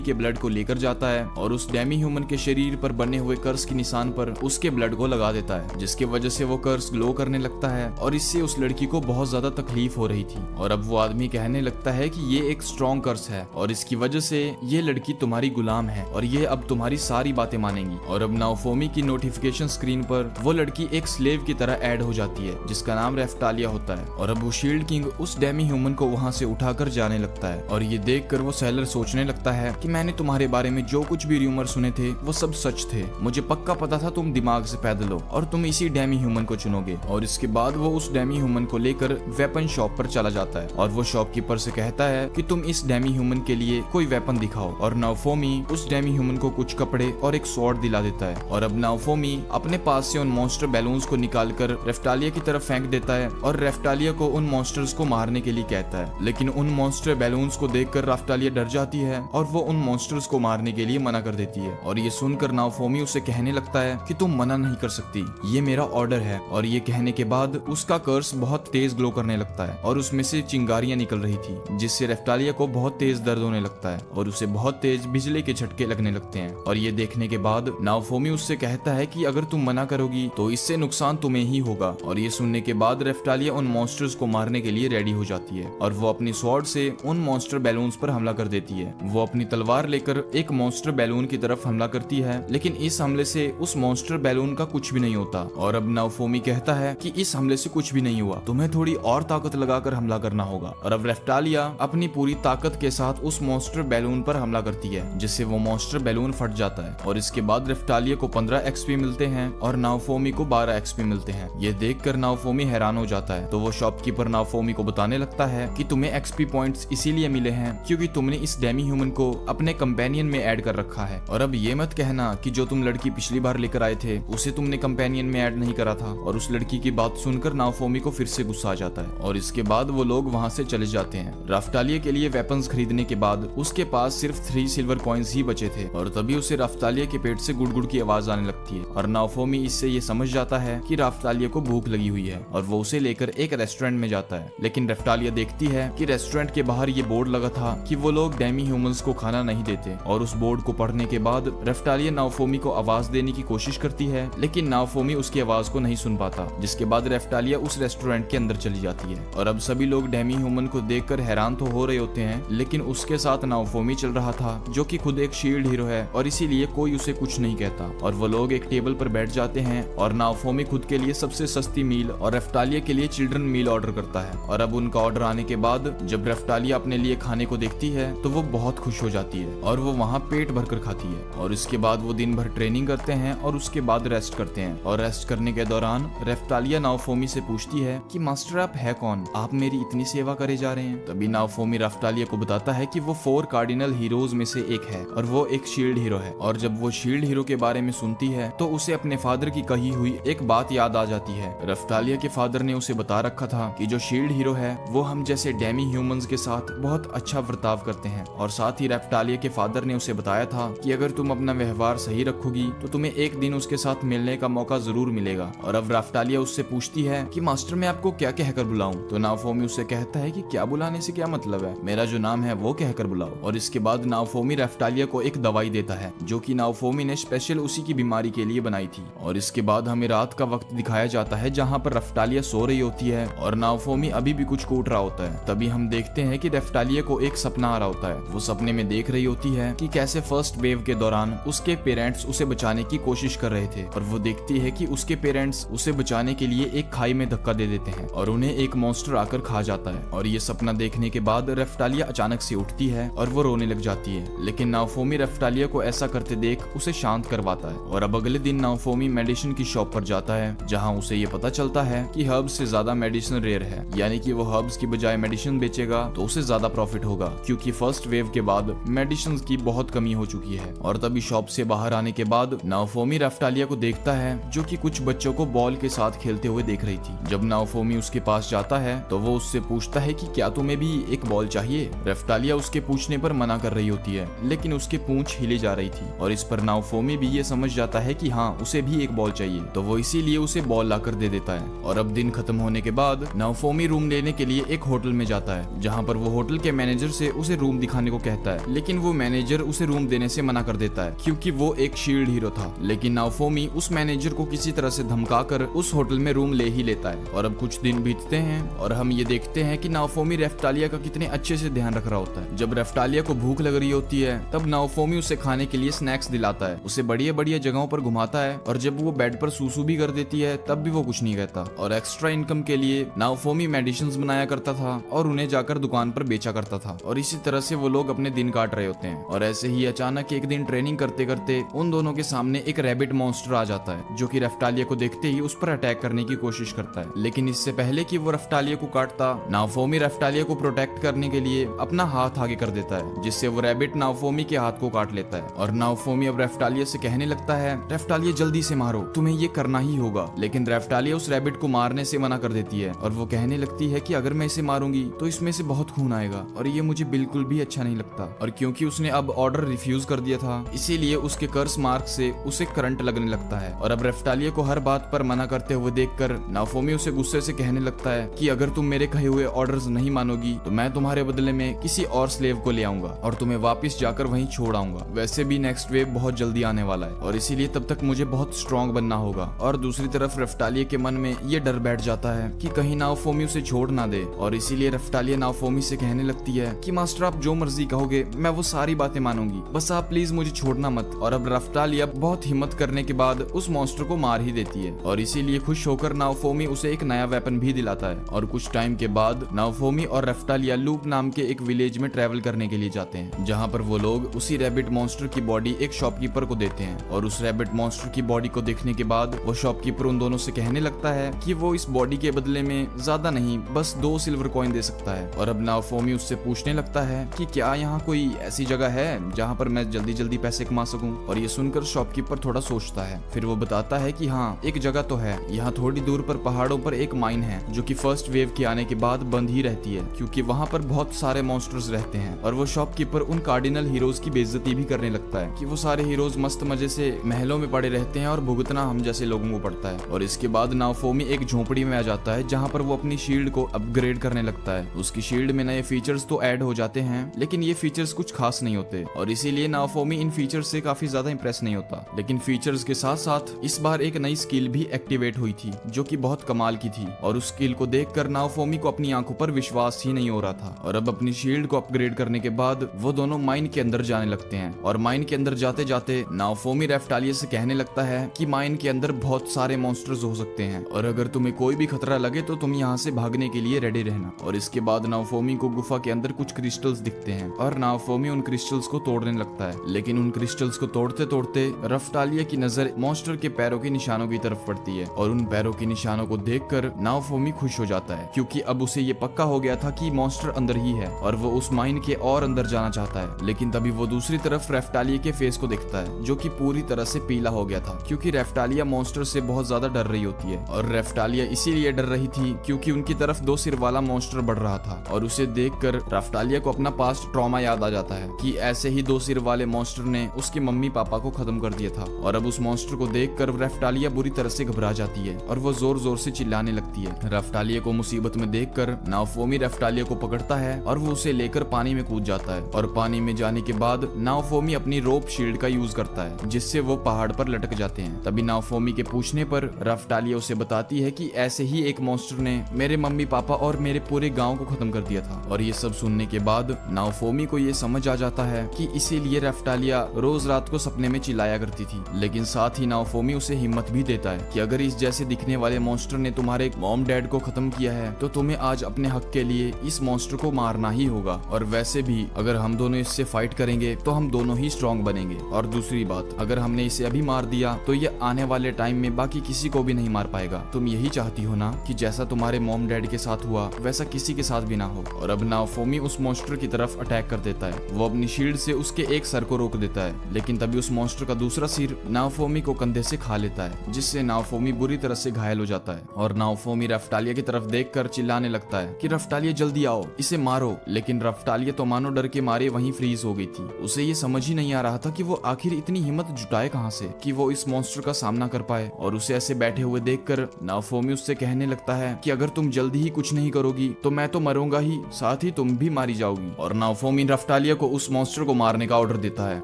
के ब्लड को लेकर जाता है और उस डेमी ह्यूमन के शरीर पर बने हुए कर्स के निशान पर उसके ब्लड को लगा देता है, जिसकी वजह से वो कर्स ग्लो करने लगता है और इससे उस लड़की को बहुत ज्यादा तकलीफ हो रही थी। और अब वो आदमी कहने लगता है कि ये एक स्ट्रॉन्ग कर्स है और इसकी वजह से ये लड़की तुम्हारी गुलाम है और ये अब तुम्हारी सारी बातें मानेंगी। और अब नाओफोमी की नोटिफिकेशन स्क्रीन पर वो लड़की एक स्लेव की तरह ऐड हो जाती है जिसका नाम रेफ्टालिया होता है। और अब वो शील्ड किंग उस डेमी ह्यूमन को वहां से उठाकर जाने लगता है और ये देखकर वो सेलर सोचने लगता है कि मैंने तुम्हारे बारे में जो कुछ भी र्यूमर सुने थे वो सब सच थे, मुझे पक्का पता था तुम दिमाग से पैदल हो और तुम इसी डेमी ह्यूमन को चुनोगे। और इसके बाद वो उस डेमी ह्यूमन को लेकर वेपन शॉप पर चला जाता है और वो शॉपकीपर से कहता है कि तुम इस डेमी ह्यूमन के लिए कोई वेपन दिखाओ। और नाओफोमी उस डेमी ह्यूमन को कुछ कपड़े और एक स्वॉर्ड दिला देता है। और अब नाओफोमी अपने पास से उन मॉन्स्टर बैलून्स को निकालकर रेफ्टालिया की तरफ फेंक देता है और रेफ्टालिया को उन मॉन्स्टर्स को मारने के लिए कहता है, लेकिन उन मॉन्स्टर बैलून्स को देखकर रेफ्टालिया डर जाती है और वो उन मॉन्स्टर्स को मारने के लिए मना कर देती है। और ये सुनकर नाओफोमी उसे कहने लगता है कि तुम मना नहीं कर सकती, ये मेरा ऑर्डर है। और ये कहने के बाद उसका कर्स बहुत तेज ग्लो करने लगता है और उसमें से चिंगारियां निकल रही थी, जिससे रेफ्टालिया को बहुत तेज दर्द होने लगता है और उसे बहुत तेज बिजली के झटके लगने लगते हैं। और ये देखने के बाद नाओफोमी उससे कहता है कि अगर तुम मना करोगी तो इससे नुकसान तुम्हें ही होगा। और ये सुनने के बाद रेफ्टालिया उन मॉन्स्टर्स को मारने के लिए रेडी हो जाती है और वो अपनी स्वॉर्ड से उन मॉन्स्टर बैलून्स पर हमला कर देती है। वो अपनी तलवार लेकर एक मॉन्स्टर बैलून की तरफ हमला करती है, लेकिन इस हमले से उस मॉन्स्टर बैलून का कुछ भी नहीं होता। और अब नाओफोमी कहता है कि इस हमले से कुछ भी नहीं हुआ, तुम्हें थोड़ी और ताकत लगाकर हमला करना होगा। और अब रेफ्टालिया अपनी पूरी ताकत के साथ उस मॉन्स्टर बैलून पर हमला करती है, जिससे वो मॉन्स्टर बैलून फट जाता है। और इसके बाद रेफ्टालिया को 15 एक्सपी मिलते हैं और नाओफोमी को 12 एक्सपी मिलते हैं। ये देखकर नाओफोमी हैरान हो जाता है, तो वो शॉपकीपर नाओफोमी को बताने लगता है कि तुम्हें एक्सपी पॉइंट्स इसीलिए मिले हैं क्योंकि तुमने इस डेमी ह्यूमन को अपने कंपेनियन में ऐड कर रखा है। और अब ये मत कहना कि जो तुम लड़की पिछली बार लेकर आए थे उसे तुमने कंपेनियन में ऐड नहीं करा था। और उस लड़की की बात सुनकर नाओफोमी को फिर से गुस्सा आ जाता है और इसके बाद वो लोग वहाँ से चले जाते हैं। रेफ्टालिया के लिए वेपन्स खरीदने के बाद उसके पास सिर्फ 3 सिल्वर कॉइन्स ही बचे थे और तभी उसे रेफ्टालिया के पेट से गुड़गुड़ की आवाज आने लगती है। और नाओफोमी इससे ये समझ जाता है कि रेफ्टालिया को भूख लगी हुई है और वो उसे लेकर एक रेस्टोरेंट में जाता है। लेकिन रेफ्टालिया देखती है कि रेस्टोरेंट के बाहर ये बोर्ड लगा था कि वो लोग डेमी ह्यूमंस को खाना नहीं देते। और उस बोर्ड को पढ़ने के बाद रेफ्टालिया नाओफोमी को आवाज देने की कोशिश करती है, लेकिन नाओफोमी उसकी आवाज को नहीं सुन पाता, जिसके बाद रेफ्टालिया उस रेस्टोरेंट के अंदर चली जाती है। और अब सभी लोग डेमी ह्यूमन को देखकर हैरान तो हो रहे होते हैं, लेकिन उसके साथ नाओफोमी चल रहा था जो कि खुद एक शील्ड हीरो है और इसीलिए कोई उसे कुछ नहीं कहता। और वो लोग एक टेबल पर बैठ जाते हैं और नाओफोमी खुद के लिए सबसे सस्ती मील और रेफ्टालिया के लिए चिल्ड्रन मील ऑर्डर करता है। और अब उनका ऑर्डर आने के बाद जब रेफ्टालिया अपने लिए खाने को देखती है तो वो बहुत खुश हो जाती है और वो वहाँ पेट भरकर खाती है। और इसके बाद वो दिन भर ट्रेनिंग करते हैं और उसके बाद रेस्ट करते हैं। और रेस्ट करने के दौरान रेफ्टालिया नाओफोमी से पूछती है कि मास्टर आप है कौन, आप मेरी इतनी सेवा करे जा रहे हैं। तभी नाओफोमी रेफ्टालिया को बताता है कि वो 4 कार्डिनल हीरोज में से एक है और वो एक शील्ड हीरो है। और जब वो शील्ड हीरो के बारे में सुनती है तो उसे अपने फादर की कही हुई एक बात याद आ जाती है। रेफ्टालिया के फादर ने उसे बता रखा था कि जो शील्ड हीरो है वो हम जैसे डेमी ह्यूमंस के साथ बहुत अच्छा बर्ताव करते हैं। और साथ ही रेफ्टालिया के फादर ने उसे बताया था कि अगर तुम अपना व्यवहार सही रखोगी तो तुम्हें एक दिन उसके साथ मिलने का मौका जरूर मिलेगा। और अब रेफ्टालिया उससे पूछती है कि मास्टर मैं आपको क्या कहकर बुलाऊं। तो नाओफोमी उससे कहता है कि क्या बुलाने से क्या मतलब है, मेरा जो नाम है वो कहकर बुलाओ। और इसके बाद नाओफोमी रेफ्टालिया को एक दवाई देता है जो कि नाओफोमी ने स्पेशल उसी की बीमारी के लिए बनाई थी। और इसके बाद हमें रात का वक्त दिखाया जाता है जहाँ पर रेफ्टालिया सो रही होती है और नाओफोमी अभी भी कुछ कूट रहा होता है। तभी हम देखते हैं कि रेफ्टालिया को एक सपना आ रहा होता है। वो सपने में देख रही होती है कि कैसे फर्स्ट वेव के दौरान उसके पेरेंट्स उसे बचाने की कोशिश कर रहे थे और वो देखती है कि उसके पेरेंट्स उसे बचाने के लिए एक खाई में धक्का दे देते हैं और उन्हें एक मॉन्स्टर आकर खा जाता है। और ये सपना देखने के बाद रेफ्टालिया अचानक से उठती है और वो रोने लग जाती है, लेकिन नाओफोमी रेफ्टालिया को ऐसा करते देख उसे शांत करवाता है। और अब अगले दिन नाओफोमी मेडिसिन की शॉप पर जाता है जहाँ उसे ये पता चलता है कि हर्ब्स से ज्यादा मेडिसिन रेयर है, यानी कि वो हर्ब्स की बजाय मेडिसिन बेचेगा तो उसे ज्यादा प्रॉफिट होगा क्योंकि फर्स्ट वेव के बाद मेडिसिन की बहुत कमी हो चुकी है। और तभी शॉप से बाहर आने के बाद नाओफोमी रेफ्टालिया को देखती देखता है जो कि कुछ बच्चों को बॉल के साथ खेलते हुए देख रही थी। जब नाओफोमी उसके पास जाता है तो वो उससे पूछता है कि क्या तुम्हें भी एक बॉल चाहिए। रेफ्टालिया उसके पूछने पर मना कर रही होती है, लेकिन उसकी पूंछ हिली जा रही थी और इस पर नाओफोमी भी ये समझ जाता है कि हाँ उसे भी एक बॉल चाहिए, तो वो इसीलिए उसे बॉल लाकर दे देता है। और अब दिन खत्म होने के बाद नाओफोमी रूम लेने के लिए एक होटल में जाता है, जहाँ पर वो होटल के मैनेजर से उसे रूम दिखाने को कहता है, लेकिन वो मैनेजर उसे रूम देने से मना कर देता है क्योंकि वो एक शील्ड हीरो था। लेकिन नाओफोमी उस मैनेजर को किसी तरह से धमकाकर उस होटल में रूम ले ही लेता है। और अब कुछ दिन बीतते हैं और हम ये देखते हैं कि नाओफोमी रेफ्टालिया का कितने अच्छे से ध्यान रख रहा होता है। जब रेफ्टालिया को भूख लग रही होती है तब नाओफोमी उसे खाने के लिए स्नैक्स दिलाता है, उसे बढ़िया बढ़िया जगहों पर घुमाता है, और जब वो बेड पर सूसू भी कर देती है तब भी वो कुछ नहीं कहता। और एक्स्ट्रा इनकम के लिए नाओफोमी मेडिसिन्स बनाया करता था और उन्हें जाकर दुकान पर बेचा करता था, और इसी तरह से वो लोग अपने दिन काट रहे होते हैं। और ऐसे ही अचानक एक दिन ट्रेनिंग करते करते उन दोनों के सामने एक रैबिट मॉन्स्टर आ जाता है, जो कि रेफ्टालिया को देखते ही उस पर अटैक करने की कोशिश करता है। लेकिन इससे पहले कि वो रेफ्टालिया को काटता, नाओफोमी रेफ्टालिया को प्रोटेक्ट करने के लिए अपना हाथ आगे कर देता है, जिससे वो रैबिट नाओफोमी के हाथ को काट लेता है। और नाओफोमी अब रेफ्टालिया से कहने लगता है, रेफ्टालिया जल्दी से मारो, तुम्हें ये करना ही होगा। लेकिन रेफ्टालिया उस रैबिट को मारने से मना कर देती है और वो कहने लगती है कि अगर मैं इसे मारूंगी तो इसमें से बहुत खून आएगा और ये मुझे बिल्कुल भी अच्छा नहीं लगता। और क्योंकि उसने अब ऑर्डर रिफ्यूज कर दिया था, इसीलिए उसके कर्स मार्क से उसे करंट लगने लगता है। और अब रेफ्टालिया को हर बात पर मना करते हुए देखकर नाओफोमी उसे गुस्से से कहने लगता है कि अगर तुम मेरे कहे हुए ऑर्डर्स नहीं मानोगी तो मैं तुम्हारे बदले में किसी और स्लेव को ले आऊंगा और तुम्हें वापस जाकर वहीं छोड़ आऊंगा। वैसे भी नेक्स्ट वेव बहुत जल्दी आने वाला है और इसीलिए तब तक मुझे बहुत स्ट्रांग बनना होगा। और दूसरी तरफ रेफ्टालिया के मन में ये डर बैठ जाता है कि कहीं नाओफोमी उसे छोड़ ना दे, और इसीलिए रेफ्टालिया नाओफोमी से कहने लगती है कि मास्टर आप जो मर्जी कहोगे मैं वो सारी बातें मानूंगी, बस आप प्लीज मुझे छोड़ना मत। और अब रेफ्टालिया बहुत हिम्मत करने के बाद उस मॉन्स्टर को मार ही देती है, और इसीलिए खुश होकर नाओफोमी उसे एक नया वेपन भी दिलाता है। और कुछ टाइम के बाद नाओफोमी और रेफ्टालिया लूप नाम के एक विलेज में ट्रेवल करने के लिए जाते हैं, जहाँ पर वो लोग उसी रैबिट मॉन्स्टर की बॉडी एक शॉपकीपर को देते हैं। और उस रैबिट मॉन्स्टर की बॉडी को देखने के बाद वो शॉपकीपर उन दोनों से कहने लगता है कि वो इस बॉडी के बदले में ज्यादा नहीं बस 2 सिल्वर कॉइन दे सकता है। और अब नाओफोमी उससे पूछने लगता है कि क्या यहाँ कोई ऐसी जगह है जहाँ पर मैं जल्दी जल्दी पैसे कमा सकूं। और ये सुनकर शॉपकीपर थोड़ा सोचता है, फिर वो बताता है कि हाँ एक जगह तो है, यहाँ थोड़ी दूर पर पहाड़ों पर एक माइन है जो कि फर्स्ट वेव के आने के बाद बंद ही रहती है क्योंकि वहाँ पर बहुत सारे मॉन्स्टर्स रहते हैं। और वो शॉपकीपर उन कार्डिनल हीरोज की बेइज्जती भी करने लगता है कि वो सारे हीरोज मस्त मजे से महलों में पड़े रहते हैं और भुगतना हम जैसे लोगों को पड़ता है। और इसके बाद नाओफोमी एक झोपड़ी में आ जाता है जहाँ पर वो अपनी शील्ड को अपग्रेड करने लगता है। उसकी शील्ड में नए फीचर्स तो ऐड हो जाते हैं, लेकिन ये फीचर्स कुछ खास नहीं होते और इसीलिए नाओफोमी इन फीचर्स से काफी ज्यादा इंप्रेस नहीं होता। लेकिन फीचर्स के साथ साथ इस बार एक नई स्किल भी एक्टिवेट हुई थी जो कि बहुत कमाल की थी, और उस स्किल को देखकर नाओफोमी को अपनी आंखों पर विश्वास ही नहीं हो रहा था। और अब अपनी शील्ड को अपग्रेड करने के बाद वो दोनों माइन के अंदर जाने लगते हैं, और माइन के अंदर जाते जाते नाओफोमी रेफ्टालिया से कहने लगता है कि माइन के अंदर बहुत सारे मॉन्स्टर्स हो सकते हैं और अगर तुम्हें कोई भी खतरा लगे तो तुम यहाँ से भागने के लिए रेडी रहना। और इसके बाद नाओफोमी को गुफा के अंदर कुछ क्रिस्टल्स दिखते हैं और नाओफोमी उन क्रिस्टल्स को तोड़ने लगता है, लेकिन उन क्रिस्टल्स को तोड़ते तोड़ते रेफ्टालिया की नजर मॉन्स्टर के पैरों के निशानों की तरफ पड़ती है, और उन पैरों के निशानों को देखकर नाओफोमी खुश हो जाता है क्योंकि अब उसे ये पक्का हो गया था कि मॉन्स्टर अंदर ही है और वो उस माइन के और अंदर जाना चाहता है। लेकिन तभी वो दूसरी तरफ रेफ्टालिया के फेस को देखता है जो कि पूरी तरह से पीला हो गया था क्योंकि रेफ्टालिया मॉन्स्टर से बहुत ज्यादा डर रही होती है, और रेफ्टालिया इसीलिए डर रही थी क्योंकि उनकी तरफ 2 सिर वाला मॉन्स्टर बढ़ रहा था। और उसे देखकर रेफ्टालिया को अपना पास्ट ट्रॉमा याद आ जाता है कि ऐसे ही 2 सिर वाले मॉन्स्टर ने उसके मम्मी पापा को खत्म कर दिया था। और अब उस मॉन्स्टर को देखकर रेफ्टालिया बुरी तरह से घबरा जाती है और वो जोर जोर से चिल्लाने लगती है। रेफ्टालिया को मुसीबत में देखकर नाओफोमी रेफ्टालिया को पकड़ता है और वो उसे लेकर पानी में कूद जाता है, और पानी में जाने के बाद नाओफोमी अपनी रोप शील्ड का यूज करता है जिससे वो पहाड़ पर लटक जाते हैं। तभी नाओफोमी के पूछने पर रेफ्टालिया उसे बताती है कि ऐसे ही एक मॉन्स्टर ने मेरे मम्मी पापा और मेरे पूरे गांव को खत्म कर दिया था। और ये सब सुनने के बाद नाओफोमी को ये समझ आ जाता है कि इसीलिए रेफ्टालिया रोज रात को सपने में चिल्लाया करती थी। लेकिन साथ ही नाओफोमी उसे हिम्मत भी देता है कि अगर इस जैसे दिखने वाले मॉन्स्टर ने तुम्हारे मॉम डैड को खत्म किया है तो तुम्हें आज अपने हक के लिए इस मॉन्स्टर को मारना ही होगा, और वैसे भी अगर हम दोनों इससे फाइट करेंगे तो हम दोनों ही स्ट्रांग बनेंगे। और दूसरी बात, अगर हमने इसे अभी मार दिया तो ये आने वाले टाइम में बाकी किसी को भी नहीं मार पाएगा। तुम यही चाहती हो ना कि जैसा तुम्हारे मॉम डैड के साथ हुआ वैसा किसी के साथ भी ना हो। और अब नाओफोमी उस मॉन्स्टर की तरफ अटैक कर देता है। वो अपनी शील्ड से उसके एक सर को रोक देता है, लेकिन तभी उस मॉन्स्टर का दूसरा सिर नाओफोमी को कंधे कंधे से खा लेता है, जिससे नाओफोमी बुरी तरह से घायल हो जाता है। और नाओफोमी रफ्टालिया की तरफ देखकर चिल्लाने लगता है कि रफ्टालिया जल्दी आओ, इसे मारो। लेकिन रफ्टालिया तो मानो डर के मारे वहीं फ्रीज हो गई थी। उसे ये समझ ही नहीं आ रहा था कि वो आखिर इतनी हिम्मत जुटाए कहां से कि वो इस मॉन्स्टर का सामना कर पाए। और उसे ऐसे बैठे हुए देखकर नाओफोमी उससे कहने लगता है कि अगर तुम जल्दी ही कुछ नहीं करोगी तो मैं तो मरूंगा ही, साथ ही तुम भी मारी जाओगी। और नाओफोमी रफ्टालिया को उस मॉन्स्टर को मारने का ऑर्डर देता है,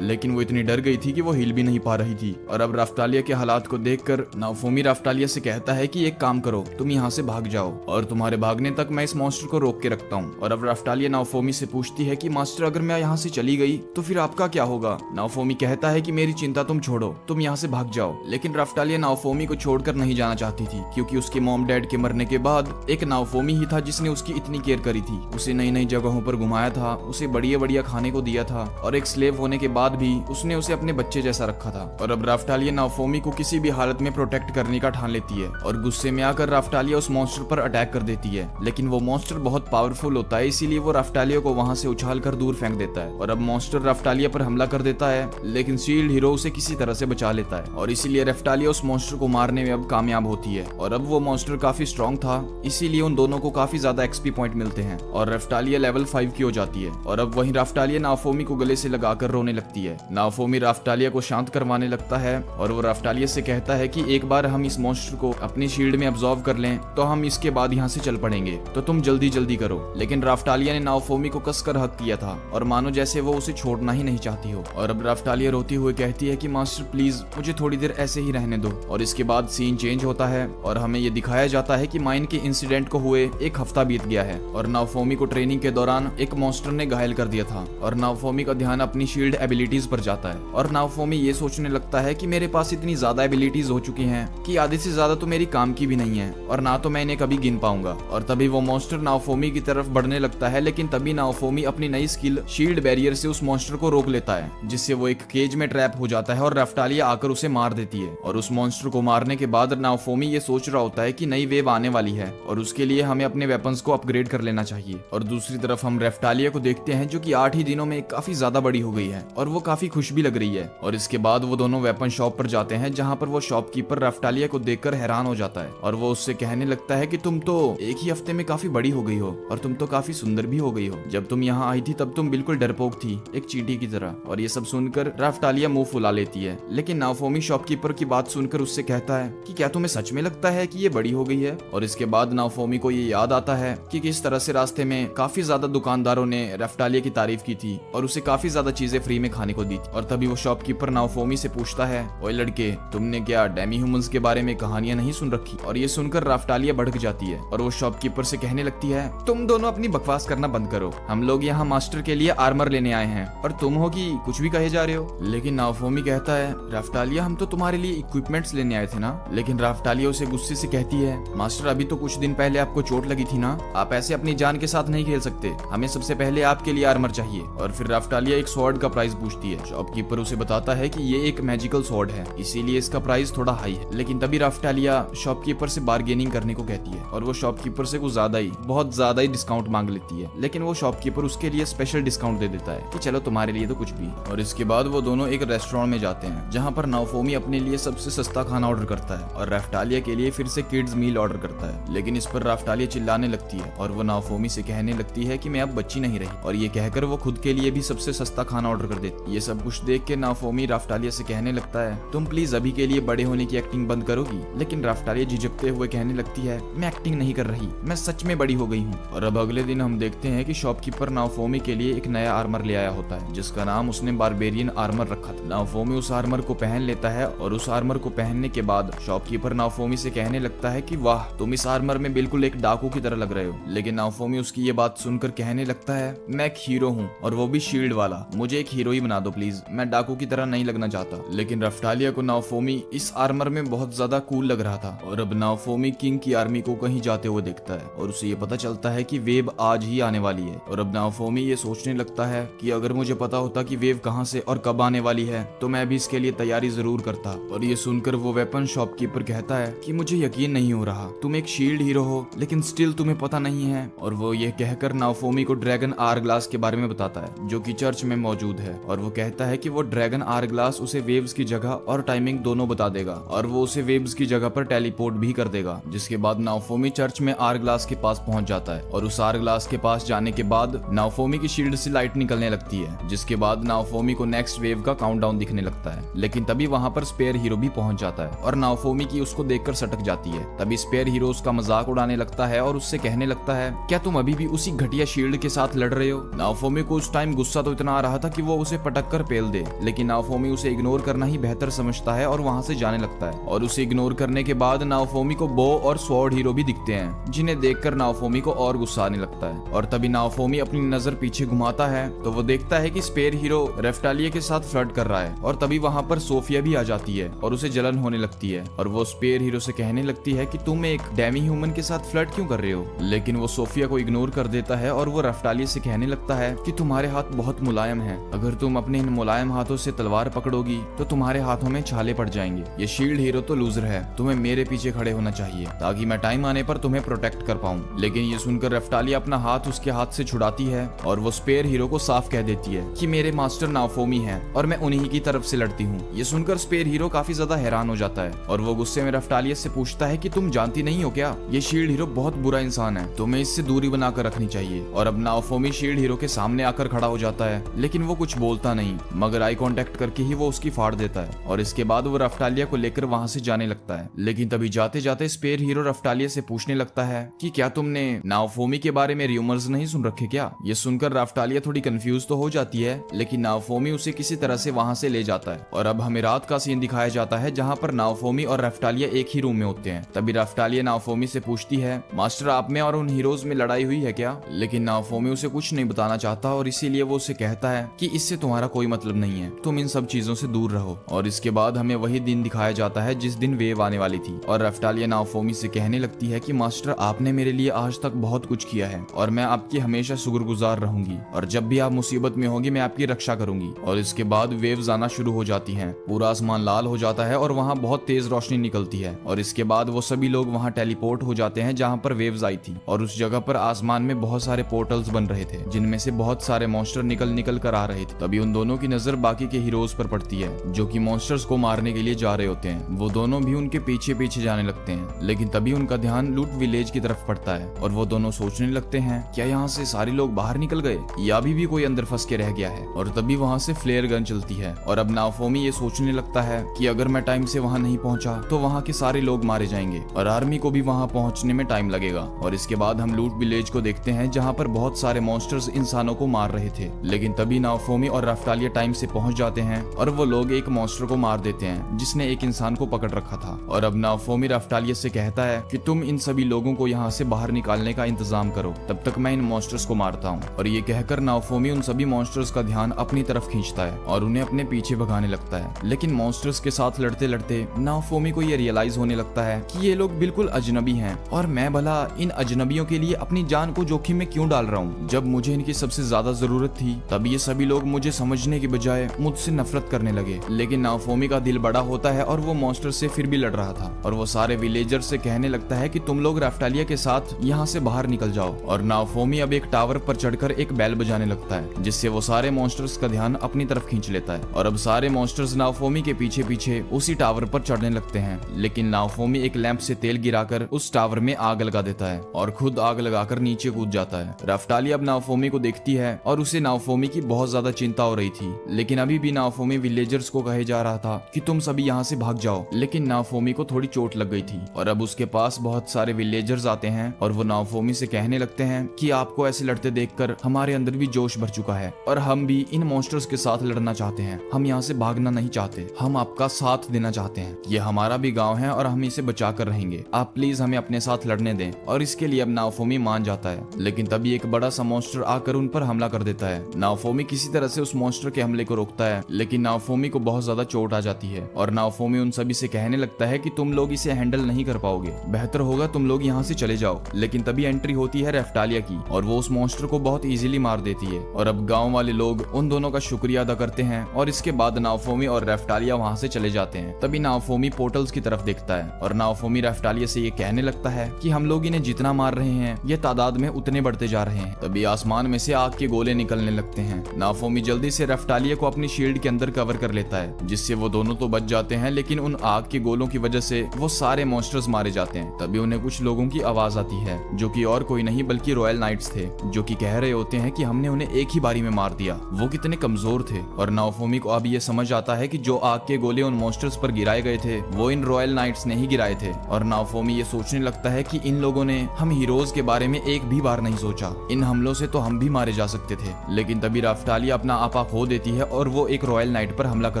लेकिन वो इतनी डर गई थी कि वो हिल भी नहीं पा रही थी। और अब रफ्टालिया के हालात को देखकर नाओफोमी रफ्टालिया से कहता है कि एक काम करो, तुम यहाँ से भाग जाओ और तुम्हारे भागने तक मैं इस मॉन्स्टर को रोक के रखता हूँ। और अब रफ्टालिया नाओफोमी से पूछती है कि मास्टर अगर मैं यहाँ से चली गई तो फिर आपका क्या होगा। नाओफोमी कहता है कि मेरी चिंता तुम छोड़ो, तुम यहाँ से भाग जाओ। लेकिन रफ्टालिया नाओफोमी को छोड़कर नहीं जाना चाहती थी, क्योंकि उसके मॉम डैड के मरने के बाद एक नाओफोमी ही था जिसने उसकी इतनी केयर करी थी, उसे नई नई जगहों पर घुमाया था, उसे बढ़िया बढ़िया खाने को दिया था, और एक स्लेव होने के बाद भी उसने उसे अपने बच्चे जैसा रखा था। और अब रफ्टालिया नाओफोमी को किसी भी हालत में प्रोटेक्ट करने का ठान लेती है और गुस्से में आकर रफ्टालिया उस मॉन्स्टर पर अटैक कर देती है। लेकिन वो मॉन्स्टर बहुत पावरफुल होता है, इसीलिए वो रफ्टालिया को वहां से उछाल कर दूर फेंक देता है। और अब मॉन्स्टर रफ्टालिया पर हमला कर देता है, लेकिन शील्ड हीरो उसे किसी तरह से बचा लेता है और इसीलिए रफ्टालिया उस मॉन्स्टर को मारने में अब कामयाब होती है। और अब वो मॉन्स्टर काफी स्ट्रॉन्ग था, इसीलिए उन दोनों को काफी ज्यादा एक्सपी पॉइंट मिलते हैं और रफ्टालिया लेवल 5 की हो जाती है। और अब वहीं रफ्टालिया नाओफोमी को गले से लगाकर रोने लगती है। नाओफोमी रफ्टालिया को शांत करवाने लगता है और वो रफ्टालिया से कहता है कि एक बार हम इस मॉन्स्टर को अपनी शील्ड में अब्सॉर्ब कर लें तो हम इसके बाद यहाँ से चल पड़ेंगे, तो तुम जल्दी जल्दी करो। लेकिन रफ्टालिया ने नाओफोमी को कसकर हक किया था और मानो जैसे वो उसे छोड़ना ही नहीं चाहती हो। और अब रफ्टालिया रोती हुई कहती है कि मास्टर प्लीज मुझे थोड़ी देर ऐसे ही रहने दो। और इसके बाद सीन चेंज होता है और हमें ये दिखाया जाता है कि माइन के इंसिडेंट को हुए एक हफ्ता बीत गया है और नाओफोमी को ट्रेनिंग के दौरान एक मॉन्स्टर ने घायल कर दिया था और नाओफोमी का ध्यान अपनी शील्ड एबिलिटीज पर जाता है। और नाओफोमी ये सोचने लगता है कि मेरे पास इतनी ज्यादा एबिलिटीज हो चुकी हैं कि आधे से ज्यादा तो मेरी काम की भी नहीं है और ना तो मैं इन्हें कभी गिन पाऊंगा। और तभी वो मॉन्स्टर नाओफोमी की तरफ बढ़ने लगता है, लेकिन तभी नाओफोमी अपनी नई स्किल शील्ड बैरियर से उस मॉन्स्टर को रोक लेता है, जिससे वो एक केज में ट्रैप हो जाता है और रफ्टालिया आकर उसे मार देती है। और उस मॉन्स्टर को मारने के बाद नाओफोमी ये सोच रहा होता है कि नई वेव आने वाली है और उसके लिए हमें अपने वेपन्स को अपग्रेड कर लेना चाहिए। और दूसरी तरफ हम रफ्टालिया को देखते हैं जो कि 8 ही दिनों में काफी ज्यादा बड़ी हो गई है और वो काफी खुश भी लग रही है। और इसके बाद वो दोनों वेपन शॉप पर जाते हैं, जहाँ पर वो शॉपकीपर रफ्टालिया को देखकर हैरान हो जाता है और वो उससे कहने लगता है कि तुम तो एक ही हफ्ते में काफी बड़ी हो गई हो और तुम तो काफी सुंदर भी हो गई हो। जब तुम यहाँ आई थी तब तुम बिल्कुल डरपोक थी, एक चींटी की तरह। और ये सब सुनकर रफ्टालिया मुंह फुला लेती है, लेकिन नाओफोमी शॉपकीपर की बात सुनकर उससे कहता है कि क्या तुम्हें सच में लगता है कि ये बड़ी हो गई है। और इसके बाद नाओफोमी को ये याद आता है कि किस तरह से रास्ते में काफी ज्यादा दुकानदारों ने रफ्टालिया की तारीफ की थी और उसे काफी ज्यादा चीजें फ्री में खाने को दी थी। और तभी वो शॉपकीपर नाओफोमी से पूछता है, ओए लड़के, तुमने क्या डेमी ह्यूमंस के बारे में कहानियां नहीं सुन रखी। और ये सुनकर रफ्टालिया भड़क जाती है और वो शॉपकीपर से कहने लगती है, तुम दोनों अपनी बकवास करना बंद करो, हम लोग यहाँ मास्टर के लिए आर्मर लेने आए हैं और तुम हो कि कुछ भी कहे जा रहे हो। लेकिन नाओफोमी कहता है, रफ्टालिया हम तो तुम्हारे लिए इक्विपमेंट्स लेने आए थे ना। लेकिन रफ्टालिया उसे गुस्से से कहती है, मास्टर अभी तो कुछ दिन पहले आपको चोट लगी थी ना, आप ऐसे अपनी जान के साथ नहीं खेल सकते, हमें सबसे पहले आपके लिए आर्मर चाहिए। और फिर रफ्टालिया एक स्वॉर्ड का प्राइस पूछती है। शॉपकीपर उसे बताता है कि ये एक मैजिकल स्वॉर्ड है, इसीलिए इसका प्राइस थोड़ा हाई है। लेकिन तभी रफ्टालिया शॉपकीपर से बार्गेनिंग करने को कहती है और वो शॉपकीपर से कुछ बहुत ज्यादा ही डिस्काउंट मांग लेती है। लेकिन वो शॉपकीपर उसके लिए स्पेशल डिस्काउंट दे देता है कि चलो तुम्हारे लिए तो कुछ भी। और इसके बाद वो दोनों एक रेस्टोरेंट में जाते हैं, जहाँ पर नाओफोमी अपने लिए सबसे सस्ता खाना ऑर्डर करता है और रफ्टालिया के लिए फिर से किड्स मील ऑर्डर करता है। लेकिन इस पर रफ्टालिया चिल्लाने लगती है और वो नाओफोमी से कहने लगती है कि मैं अब बच्ची नहीं रही, और ये कहकर वो खुद के लिए भी सबसे सस्ता खाना ऑर्डर कर देती है। ये सब कुछ देख के नाओफोमी रफ्टालिया से कहने लगता है, तुम प्लीज अभी के लिए बड़े होने की एक्टिंग बंद करोगी। लेकिन रफ्टालिया झिझकते हुए कहने लगती है, मैं एक्टिंग नहीं कर रही, मैं सच में बड़ी हो गई हूँ। और अब अगले दिन हम देखते हैं कि शॉपकीपर नाओफोमी के लिए एक नया आर्मर ले आया होता है, जिसका नाम उसने बारबेरियन आर्मर रखा था। नाओफोमी उस आर्मर को पहन लेता है और उस आर्मर को पहनने के बाद शॉपकीपर नाओफोमी से कहने लगता है कि वाह, तुम इस आर्मर में बिल्कुल एक डाकू की तरह लग रहे हो। लेकिन नाओफोमी उसकी ये बात सुनकर कहने लगता है, मैं एक हीरो हूँ और वो भी शील्ड वाला, मुझे एक हीरो ही बना दो प्लीज, मैं डाकू की तरह नहीं लगना चाहता। लेकिन रफ्टालिया को नाओफोमी इस आर्मर में बहुत ज्यादा कूल लग रहा था और अब नाओफोमी किंग की आर्मी को कहीं जाते हुए देखता है और उसे ये पता चलता है कि वेव आज ही आने वाली है। और अब नाओफोमी ये सोचने लगता है कि अगर मुझे पता होता कि वेव कहां से और कब आने वाली है तो मैं भी इसके लिए तैयारी जरूर करता। और ये सुनकर वो वेपन शॉपकीपर कहता है कि मुझे यकीन नहीं हो रहा, तुम एक शील्ड हीरो हो लेकिन स्टिल तुम्हें पता नहीं है। और वो ये कहकर नाओफोमी को ड्रैगन आर ग्लास के बारे में बताता है जो कि चर्च में मौजूद है। और वो कहता है कि वो ड्रैगन आर ग्लास उसे वेव्स की जगह और टाइमिंग दोनों बता देगा और वो उसे वेव्स की जगह पर टेलीपोर्ट भी कर देगा। जिसके बाद नाओफोमी चर्च में आर ग्लास के पास पहुंच जाता है और उस आर ग्लास के पास जाने के बाद नाओफोमी की शील्ड से लाइट निकलने लगती है। जिसके बाद नाओफोमी को नेक्स्ट वेव का काउंटडाउन दिखने लगता है। लेकिन तभी वहां पर स्पेयर हीरो भी पहुंच जाता है और नाओफोमी की उसको देखकर सटक जाती है। तभी स्पेयर हीरो उसका मजाक उड़ाने लगता है और उससे कहने लगता है, क्या तुम अभी भी उसी घटिया शील्ड के साथ लड़ रहे हो? नाओफोमी को उस टाइम गुस्सा तो इतना आ रहा था कि वो उसे पटक कर पेल दे, लेकिन नाओफोमी उसे इग्नोर करना ही बेहतर समझता है और वहां से जाने लगता है। और उसे इग्नोर करने के बाद नाओफोमी को बो और स्वॉर्ड हीरो भी दिखते हैं, जिन्हें देखकर नाओफोमी को और गुस्सा आने लगता है। और तभी नाओफोमी अपनी नजर पीछे घुमाता है तो वो देखता है कि स्पेयर हीरो रेफ्टालिया के साथ फ्लर्ट कर रहा है। और तभी वहां पर सोफिया भी आ जाती है और उसे जलन होने लगती है और वो स्पेयर हीरो से कहने लगती है कि तुम एक डेमी ह्यूमन के साथ फ्लर्ट क्यों कर रहे हो? लेकिन वो सोफिया को इग्नोर कर देता है और वो रेफ्टालिया से कहने लगता है कि तुम्हारे हाथ बहुत मुलायम हैं। अगर तुम अपने इन मुलायम हाथों से तलवार पकड़ोगी तो तुम्हारे हाथों में छाले पड़ जाएंगे। ये शील्ड हीरो तो लूजर है, तुम्हें मेरे पीछे खड़े होना चाहिए ताकि मैं टाइम आने पर तुम्हें प्रोटेक्ट कर पाऊं। लेकिन ये सुनकर रेफ्टालिया अपना हाथ उसके हाथ से छुड़ाती है और वो स्पेयर हीरो को साफ कह देती है कि मेरे मास्टर नाओफोमी हैं और मैं उन्हीं की तरफ से लड़ती हूँ। ये सुनकर स्पेयर हीरो काफी ज्यादा हैरान हो जाता है और वो गुस्से में रेफ्टालिया से पूछता है कि तुम जानती नहीं हो क्या, ये शील्ड हीरो बहुत बुरा इंसान है, तुम्हें इससे दूरी बनाकर रखनी चाहिए। और अब नाओफोमी शील्ड हीरो के सामने आकर खड़ा हो जाता है, लेकिन वो कुछ बोलता नहीं मगर आई कांटेक्ट करके ही वो उसकी फाड़ देता है। और इसके बाद वो रेफ्टालिया को लेकर वहां से जाने लगता है। लेकिन तभी जाते जाते स्पेयर हीरो रेफ्टालिया से पूछने लगता है कि क्या तुमने नाओफोमी के बारे में रूमर्स नहीं सुन रखे क्या? ये सुनकर रेफ्टालिया थोड़ी कंफ्यूज तो हो जाती है, लेकिन नाओफोमी उसे किसी तरह से वहां से ले जाता है। और अब हमें रात का सीन दिखाया जाता है जहां पर नाओफोमी और रेफ्टालिया एक ही रूम में होते हैं। तभी रेफ्टालिया नाओफोमी से पूछती है, मास्टर आप में और उन हीरोज में लड़ाई हुई है क्या? लेकिन नाओफोमी उसे कुछ नहीं बताना चाहता और इसीलिए वो उसे कहता है कि इससे तुम्हारा कोई मतलब नहीं है, तुम इन सब चीजों से दूर रहो। और इसके बाद हमें वही दिन दिखाया जाता है जिस दिन वेव आने वाली थी और रेफ्टालिया नाओफोमी से कहने लगती है कि मास्टर आपने मेरे लिए आज तक बहुत कुछ किया है और मैं आपकी हमेशा शुक्रगुजार रहूंगी और जब भी आप मुसीबत में होगी मैं आपकी रक्षा करूंगी। और इसके बाद वेव्स आना शुरू हो जाती हैं, पूरा आसमान लाल हो जाता है और वहाँ बहुत तेज रोशनी निकलती है। और इसके बाद वो सभी लोग वहाँ टेलीपोर्ट हो जाते हैं जहाँ पर वेव्स आई थी और उस जगह पर आसमान में बहुत सारे पोर्टल्स बन रहे थे जिनमें से बहुत सारे मॉन्स्टर निकल कर आ रहे थे। तभी उन दोनों की नजर बाकी के हीरोज पर पड़ती है जो कि मॉन्स्टर्स को मारने के लिए जा रहे होते हैं। वो दोनों भी उनके पीछे पीछे जाने लगते हैं, लेकिन तभी उनका ध्यान लूट विलेज की तरफ पड़ता है और वो दोनों सोचने लगते हैं क्या यहाँ से सारे लोग बाहर निकल गए या अभी भी कोई अंदर फंस के रह गया है। और तभी वहाँ से फ्लेयर गन चलती है और अब नाओफोमी ये सोचने लगता है कि अगर मैं टाइम से वहाँ नहीं पहुँचा तो वहाँ के सारे लोग मारे जाएंगे और आर्मी को भी वहाँ पहुँचने में टाइम लगेगा। और इसके बाद हम लूट विलेज को देखते हैं जहाँ पर बहुत सारे मॉन्स्टर्स इंसानों को मार रहे थे। लेकिन तभी नाओफोमी और रेफ्टालिया टाइम से पहुँच जाते हैं और वो लोग एक मॉन्स्टर को मार देते हैं जिसने एक इंसान को पकड़ रखा था। और अब नाओफोमी रेफ्टालिया से कहता है कि तुम इन सभी लोगों को यहाँ से बाहर निकालने का इंतजाम करो, तब तक मैं इन मॉन्स्टर्स को मारता हूँ। और ये कहकर नाओफोमी उन सभी मॉन्स्टर्स का ध्यान अपनी तरफ खींचता है और उन्हें अपने पीछे भगाने लगता है। लेकिन मॉन्स्टर्स के साथ लड़ते लड़ते नाओफोमी को ये रियलाइज होने लगता है कि ये लोग बिल्कुल अजनबी हैं और मैं भला इन अजनबियों के लिए अपनी जान को जोखिम में क्यों डाल रहा हूँ। जब मुझे इनकी सबसे ज्यादा जरूरत थी तब ये सभी लोग मुझे समझने की बजाय मुझसे नफरत करने लगे। लेकिन नाओफोमी का दिल बड़ा होता है और वो मॉन्स्टर से फिर भी लड़ रहा था और वो सारे विलेजर्स से कहने लगता है कि तुम लोग रेफ्टालिया के साथ यहाँ से बाहर निकल जाओ। और नाओफोमी अब एक टावर पर चढ़कर एक बेल बजाने लगता है जिससे वो सारे मॉन्स्टर्स का ध्यान अपनी तरफ खींच लेता है। और अब सारे मॉन्स्टर्स नाओफोमी के पीछे पीछे उसी टावर पर चढ़ने लगते हैं, लेकिन नाओफोमी एक लैंप से तेल गिराकर उस टावर में आग लगा देता है और खुद आग लगाकर नीचे कूद जाता है। रेफ्टालिया अब नाओफोमी को देखती है और उसे नाओफोमी की बहुत ज्यादा चिंता हो रही थी, लेकिन अभी भी नाओफोमी विलेजर्स को कहे जा रहा था कि तुम सभी यहाँ से भाग जाओ। लेकिन नाओफोमी को थोड़ी चोट लग गई थी और अब उसके पास बहुत सारे विलेजर्स आते हैं और वो नाओफोमी से कहने लगते हैं कि आपको ऐसे लड़ते देखकर हमारे अंदर भी जोश भर चुका है और हम भी इन मॉन्स्टर्स के साथ लड़ना चाहते हैं। हम यहाँ से भागना नहीं चाहते, हम आपका साथ देना चाहते हैं। ये हमारा भी गांव है और हम इसे बचा कर रहेंगे, आप प्लीज हमें अपने साथ लड़ने दें। और इसके लिए अब नाओफोमी मान जाता है। लेकिन तभी एक बड़ा सा मॉन्स्टर आकर उन पर हमला कर देता है। नाओफोमी किसी तरह से उस मॉन्स्टर के हमले को रोकता है, लेकिन नाओफोमी को बहुत ज्यादा चोट आ जाती है और नाओफोमी उन सभी से कहने लगता है कि तुम लोग इसे हैंडल नहीं कर पाओगे, बेहतर होगा तुम लोग यहाँ से चले जाओ। लेकिन तभी एंट्री होती है रेफ्टालिया की और वो उस मॉन्स्टर को बहुत इजीली मार देती है। और अब गांव वाले लोग उन दोनों का शुक्रिया अदा करते हैं और इसके बाद नाओफोमी और रेफ्टालिया वहाँ से चले जाते हैं। तभी नाओफोमी पोर्टल्स की तरफ देखता है और नाओफोमी रेफ्टालिया से ये कहने लगता है कि हम लोग इन्हें जितना मार रहे हैं ये तादाद में उतने बढ़ते जा रहे हैं। तभी आसमान में से आग के गोले निकलने लगते हैं। नाओफोमी जल्दी से रेफ्टालिया को अपनी शील्ड के अंदर कवर कर लेता है जिससे वो दोनों दोनों तो बच जाते हैं, लेकिन उन आग के गोलों की वजह से वो सारे मॉन्स्टर्स मारे जाते हैं। तभी उन्हें कुछ लोगों की आवाज आती है, जो कि और कोई नहीं बल्कि रॉयल नाइट्स थे, जो कि कह रहे होते हैं कि हमने उन्हें एक ही बारी में मार दिया, वो कितने कमजोर थे। और नाओफोमी को अब ये समझ आता है कि जो आग के गोले उन मॉन्स्टर्स पर गिराए गए थे वो इन रॉयल नाइट्स ने ही गिराए थे। और नाओफोमी ये सोचने लगता है कि इन लोगों ने हम हीरोज के बारे में एक भी बार नहीं सोचा, इन हमलों से तो हम भी मारे जा सकते थे। लेकिन तभी राफ्टालिया अपना आपा खो देती है और वो एक रॉयल नाइट पर हमला कर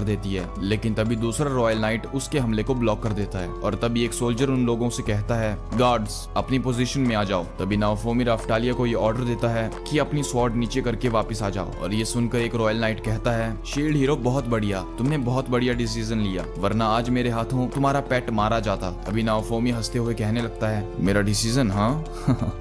देती है, लेकिन तभी दूसरा रॉयल नाइट उसके हमले को ब्लॉक कर देता है। और तभी एक सोल्जर उन लोगों से कहता है, गार्ड्स अपनी पोजीशन में आ जाओ। तभी नाओफोमी राफ्टालिया को ये ऑर्डर देता है कि अपनी स्वॉर्ड नीचे करके वापस आ जाओ। और ये सुनकर एक रॉयल नाइट कहता है, शील्ड हीरो बहुत बढ़िया, तुमने बहुत बढ़िया डिसीजन लिया, वरना आज मेरे हाथों तुम्हारा पेट मारा जाता। अभी नाओफोमी हंसते हुए कहने लगता है, मेरा डिसीजन? हाँ